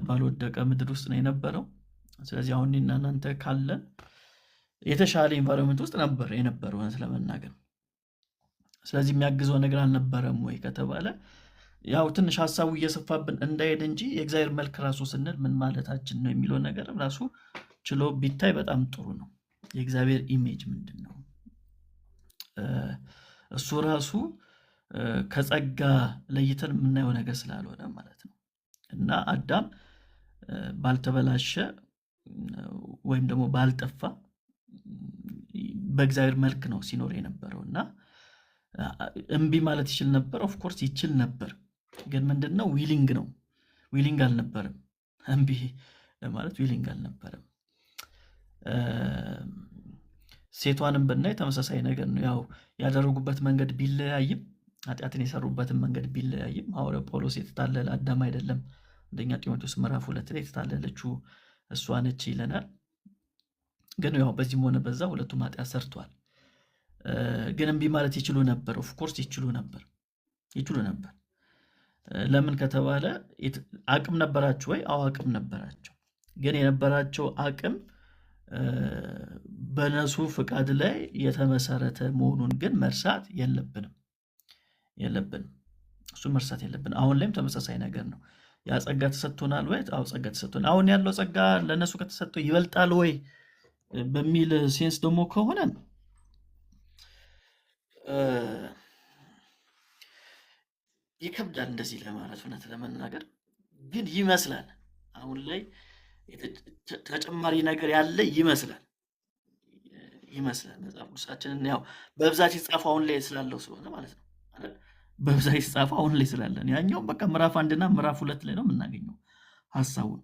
[SPEAKER 3] ባልወደቀ ምድር ውስጥ ነው የነበረው። ስለዚህ አሁን እኔና እናንተ ካለን የተሻለ ኢንቫይሮንመንት ውስጥ ነበር የነበረው ስለመናገር። ስለዚህ የሚያግዘው ነገር አልነበረም ወይ ከተባለ ያው ትንሽ ሐሳቡ እየሰፋብን እንዳይሄድ እንጂ የእግዚአብሔር መልክ ራሱ ስንል ምን ማለታችን ነው የሚለው ነገር ራሱ ችሎ ቢታይ በጣም ጥሩ ነው። የእግዚአብሔር ኢሜጅ ምንድን ነው? እሱ ራሱ ከጸጋ ለይተን የምናየው ነገር ስላልሆነ ማለት ነው። እና አዳም ባልተበላሸ ወይም ደግሞ ባልጠፋ በእግዚአብሔር መልክ ነው ሲኖር የነበረው እና እምቢ ማለት ይችል ነበር። ኦፍኮርስ ይችል ነበር፣ ግን ምንድነው ዊሊንግ አልነበረም። እምቢ ማለት ዊሊንግ አልነበረም። ሴቷንም ብናይ ተመሳሳይ ነገር ነው። ያው ያደረጉበት መንገድ ቢለያይም፣ ኃጢአትን የሰሩበትን መንገድ ቢለያይም ሐዋርያው ጳውሎስ የተታለለ አዳም አይደለም፣ አንደኛ ጢሞቴዎስ ምዕራፍ 2 ላይ የተታለለችው እሷ ነች ይለናል። ግን ያው በዚህም ሆነ በዛ ሁለቱም ኃጢአት ሰርቷል። ግን እምቢ ማለት ይችሉ ነበር። ኦፍኮርስ ይችሉ ነበር። ለምን ከተባለ አቅም ነበራቸው ወይ? አዎ አቅም ነበራቸው። ግን የነበራቸው አቅም በነሱ ፍቃድ ላይ የተመሰረተ መሆኑን ግን መርሳት የለብንም። እሱ መርሳት የለብን። አሁን ላይም ተመሳሳይ ነገር ነው። ያ ጸጋ ተሰጥቶናል ወይ? አዎ ጸጋ ተሰጥቶናል። አሁን ያለው ጸጋ ለነሱ ከተሰጠው ይበልጣል ወይ በሚል ሴንስ ደግሞ ከሆነ ይከብዳል እንደዚህ ለማለት እውነት ለመናገር ግን ይመስላል። አሁን ላይ ተጨማሪ ነገር ያለ ይመስላል። መጽሐፍ ቅዱሳችንን ያው በብዛት የተጻፈው አሁን ላይ ስላለው ስለሆነ ማለት ነው አይደል? በብዛት የተጻፈው አሁን ላይ ስላለን ያኛው በቃ ምዕራፍ 1 እና ምዕራፍ 2 ላይ ነው የምናገኘው ሐሳቡን።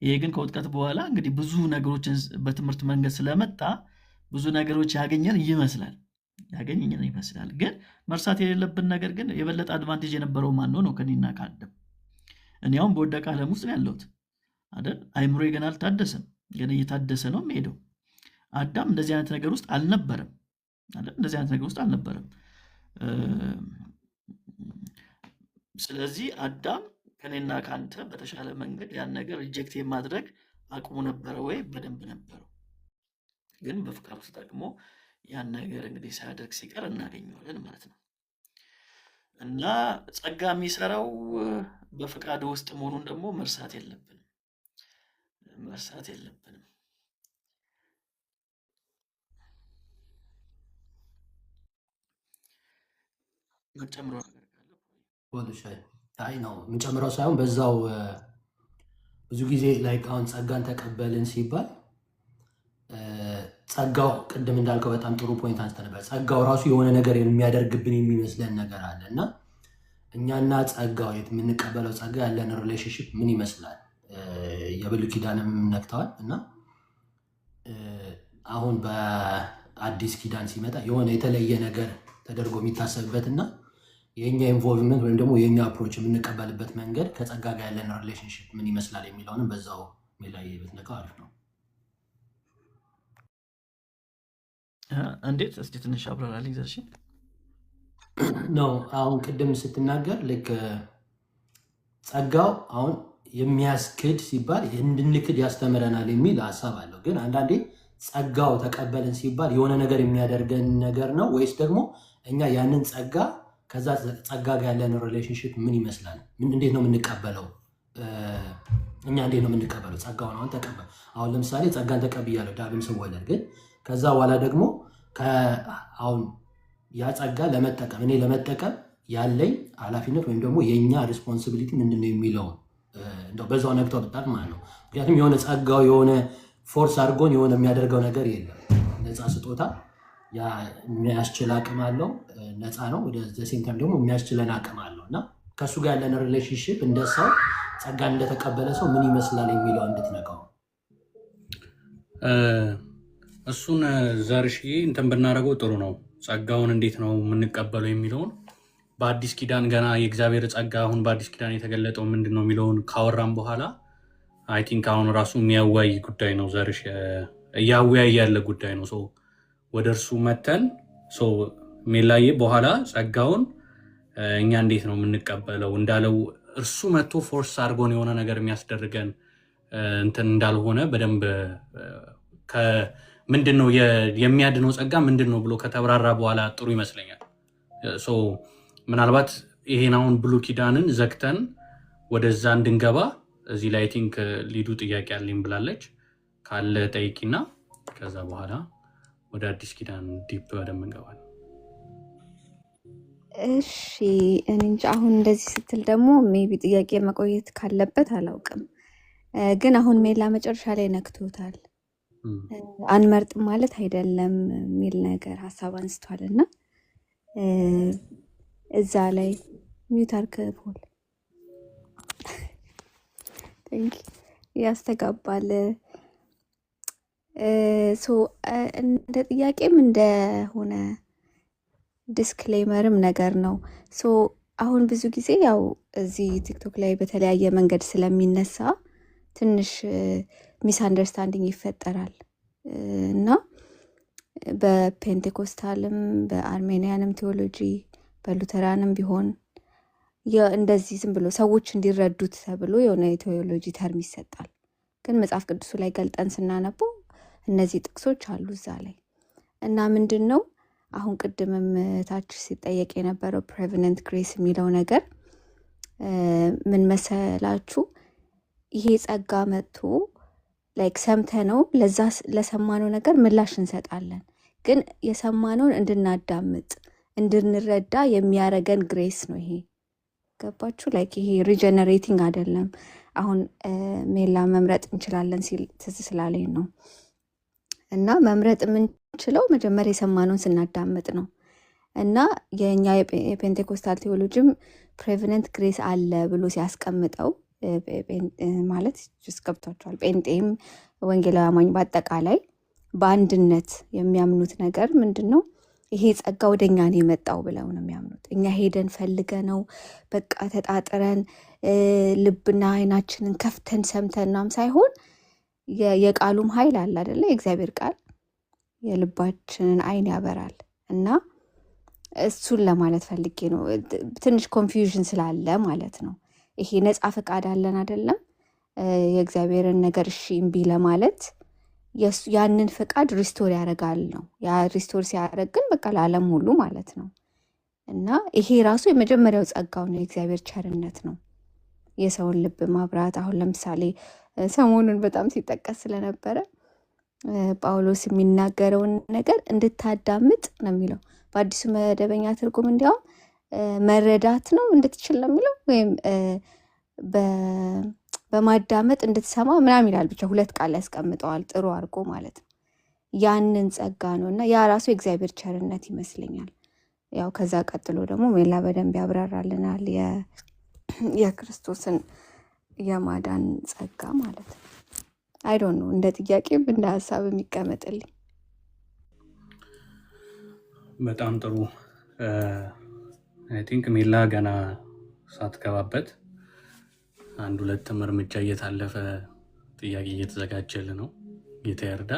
[SPEAKER 3] ይሄ ግን ከውጥቀት በኋላ እንግዲህ ብዙ ነገሮችን በትምህርት መንገድ ስለመጣ ብዙ ነገሮች ያገኘን ይመስላል። ግን መርሳት የሌለብን ነገር ግን የበለጠ አድቫንቴጅ የነበረው ማን ነው? ከኔና ከአዳም። እኔ አሁን በወደቀ ዓለም ውስጥ ነው ያለሁት አይደል? አይምሮዬ ገና አልታደሰም፣ ገና እየታደሰ ነው የሚሄደው። አዳም እንደዚህ አይነት ነገር ውስጥ አልነበረም አይደል? ስለዚህ አዳም ከኔና ከአንተ በተሻለ መንገድ ያን ነገር ሪጀክት የማድረግ አቅሙ ነበረ ወይ? በደንብ ነበረው። ግን በፍቅር ውስጥ ደግሞ ያን ነገር እንግዲህ ሳያደርግ ሲቀር እናገኘዋለን ማለት ነው። እና ጸጋ የሚሰራው በፍቃድ ውስጥ መሆኑን ደግሞ መርሳት የለብንም። መጨምረው ነገር ካለ
[SPEAKER 2] ወልሻይ አይ ነው የምጨምረው ሳይሆን በዛው ብዙ ጊዜ ላይክ አሁን ጸጋን ተቀበልን ሲባል ጸጋው ቅድም እንዳልከው በጣም ጥሩ ፖይንት አንስተ ነበር። ጸጋው ራሱ የሆነ ነገር የሚያደርግብን የሚመስለን ነገር አለ እና እኛና ጸጋው የምንቀበለው ጸጋ ያለን ሪሌሽንሽፕ ምን ይመስላል? የብሉይ ኪዳንም ነክተዋል እና አሁን በአዲስ ኪዳን ሲመጣ የሆነ የተለየ ነገር ተደርጎ የሚታሰብበት እና የኛ ኢንቮልቭመንት ወይም ደግሞ የኛ አፕሮች የምንቀበልበት መንገድ ከጸጋ ጋር ያለን ሪሌሽንሽፕ ምን ይመስላል የሚለውንም በዛው ላይ ብትነካው አሪፍ ነው።
[SPEAKER 3] እንዴት እስቲ ትንሽ አብራራልኝ ዘርሽ
[SPEAKER 2] ነው። አሁን ቅድም ስትናገር ልክ ጸጋው አሁን የሚያስክድ ሲባል እንድንክድ ያስተምረናል የሚል ሀሳብ አለው። ግን አንዳንዴ ጸጋው ተቀበልን ሲባል የሆነ ነገር የሚያደርገን ነገር ነው ወይስ ደግሞ እኛ ያንን ጸጋ ከዛ ጸጋ ጋር ያለን ሪሌሽንሽፕ ምን ይመስላል? እንዴት ነው የምንቀበለው? እኛ እንዴት ነው የምንቀበለው? ጸጋውን አሁን ተቀበል አሁን ለምሳሌ ጸጋን ተቀብያለሁ ዳግም ስወለድ፣ ግን ከዛ በኋላ ደግሞ አሁን ያ ጸጋ ለመጠቀም እኔ ለመጠቀም ያለኝ ኃላፊነት ወይም ደግሞ የኛ ሪስፖንሲቢሊቲ ምንድነው የሚለው እንደው በዛው ነክተው ብጣል ማለት ነው። ምክንያቱም የሆነ ጸጋው የሆነ ፎርስ አድርጎን የሆነ የሚያደርገው ነገር የለም። ነፃ ስጦታ ያ የሚያስችል አቅም አለው፣ ነፃ ነው። ወደ ዘሴም ታይም ደግሞ የሚያስችለን አቅም አለው እና ከሱ ጋር ያለን ሪሌሽንሽፕ እንደ ሰው ጸጋን እንደተቀበለ ሰው ምን ይመስላል የሚለው እንድትነካው
[SPEAKER 1] እሱን ዘርሽዬ እንትን ብናደርገው ጥሩ ነው። ጸጋውን እንዴት ነው የምንቀበለው የሚለውን በአዲስ ኪዳን ገና የእግዚአብሔር ጸጋ አሁን በአዲስ ኪዳን የተገለጠው ምንድን ነው የሚለውን ካወራም በኋላ አይ ቲንክ አሁን ራሱ የሚያወያይ ጉዳይ ነው። ዘርሽ እያወያይ ያለ ጉዳይ ነው። ወደ እርሱ መተን ሜላዬ በኋላ ጸጋውን እኛ እንዴት ነው የምንቀበለው እንዳለው እርሱ መጥቶ ፎርስ አድርጎን የሆነ ነገር የሚያስደርገን እንትን እንዳልሆነ በደንብ ምንድን ነው የሚያድነው ጸጋ ምንድን ነው ብሎ ከተብራራ በኋላ ጥሩ ይመስለኛል። ምናልባት ይሄን አሁን ብሉይ ኪዳንን ዘግተን ወደዛ እንድንገባ እዚህ ላይ ቲንክ ሊዱ ጥያቄ አለኝ ብላለች። ካለ ጠይቂና ከዛ በኋላ ወደ አዲስ ኪዳን ዲፕ በደንብ እንገባለን።
[SPEAKER 4] እሺ እንጂ አሁን እንደዚህ ስትል ደግሞ ሜቢ ጥያቄ መቆየት ካለበት አላውቅም፣ ግን አሁን ሜላ መጨረሻ ላይ ነክቶታል። አንመርጥም ማለት አይደለም የሚል ነገር ሀሳብ አንስቷል እና እዛ ላይ ሚዩት አድርግ ፖል ያስተጋባል። እንደ ጥያቄም እንደሆነ ዲስክሌመርም ነገር ነው። አሁን ብዙ ጊዜ ያው እዚህ ቲክቶክ ላይ በተለያየ መንገድ ስለሚነሳ ትንሽ ሚስ አንደርስታንዲንግ ይፈጠራል እና በፔንቴኮስታልም በአርሜኒያንም ቴዎሎጂ በሉተራንም ቢሆን እንደዚህ ዝም ብሎ ሰዎች እንዲረዱት ተብሎ የሆነ የቴዎሎጂ ተርም ይሰጣል። ግን መጽሐፍ ቅዱሱ ላይ ገልጠን ስናነበው እነዚህ ጥቅሶች አሉ እዛ ላይ እና ምንድን ነው አሁን ቅድምም ታች ሲጠየቅ የነበረው ፕሬቨነንት ግሬስ የሚለው ነገር ምን መሰላችሁ? ይሄ ጸጋ መጥቶ ላይክ ሰምተነው ለዛ ለሰማነው ነገር ምላሽ እንሰጣለን። ግን የሰማነውን እንድናዳምጥ እንድንረዳ የሚያረገን ግሬስ ነው ይሄ። ገባችሁ? ላይክ ይሄ ሪጀነሬቲንግ አይደለም። አሁን ሜላ መምረጥ እንችላለን ሲል ትዝ ስላለኝ ነው። እና መምረጥ የምንችለው መጀመሪያ የሰማነውን ስናዳምጥ ነው። እና የኛ የፔንቴኮስታል ቴዎሎጂም ፕሬቨነንት ግሬስ አለ ብሎ ሲያስቀምጠው ማለት ገብቷቸዋል። ጴንጤም ወንጌላዊ አማኝ በአጠቃላይ በአንድነት የሚያምኑት ነገር ምንድን ነው? ይሄ ጸጋ ወደኛ ነው የመጣው ብለው ነው የሚያምኑት። እኛ ሄደን ፈልገ ነው በቃ ተጣጥረን ልብና አይናችንን ከፍተን ሰምተናም ሳይሆን የቃሉም ኃይል አለ አይደለ? የእግዚአብሔር ቃል የልባችንን አይን ያበራል እና እሱን ለማለት ፈልጌ ነው። ትንሽ ኮንፊውዥን ስላለ ማለት ነው። ይሄ ነፃ ፈቃድ አለን አይደለም? የእግዚአብሔርን ነገር እሺ እምቢ ለማለት ያንን ፈቃድ ሪስቶር ያደርጋል ነው። ያ ሪስቶር ሲያደርግ ግን በቃ ለዓለም ሁሉ ማለት ነው። እና ይሄ ራሱ የመጀመሪያው ጸጋው ነው፣ የእግዚአብሔር ቸርነት ነው። የሰውን ልብ ማብራት። አሁን ለምሳሌ ሰሞኑን በጣም ሲጠቀስ ስለነበረ ጳውሎስ የሚናገረውን ነገር እንድታዳምጥ ነው የሚለው። በአዲሱ መደበኛ ትርጉም እንዲያውም መረዳት ነው እንድትችል ነው የሚለው፣ ወይም በማዳመጥ እንድትሰማ ምናምን ይላል። ብቻ 2 ቃል ያስቀምጠዋል ጥሩ አድርጎ ማለት ነው። ያንን ጸጋ ነው እና ያ ራሱ የእግዚአብሔር ቸርነት ይመስለኛል። ያው ከዛ ቀጥሎ ደግሞ ሜላ በደንብ ያብራራልናል የክርስቶስን የማዳን ጸጋ ማለት ነው። አይ ዶንት ኖ እንደ ጥያቄም እንደ ሀሳብ የሚቀመጥልኝ።
[SPEAKER 1] በጣም ጥሩ። አይ ቲንክ ሜላ ገና ሳትገባበት 1-2 እርምጃ እየታለፈ ጥያቄ እየተዘጋጀል ነው። ጌታ ይርዳ።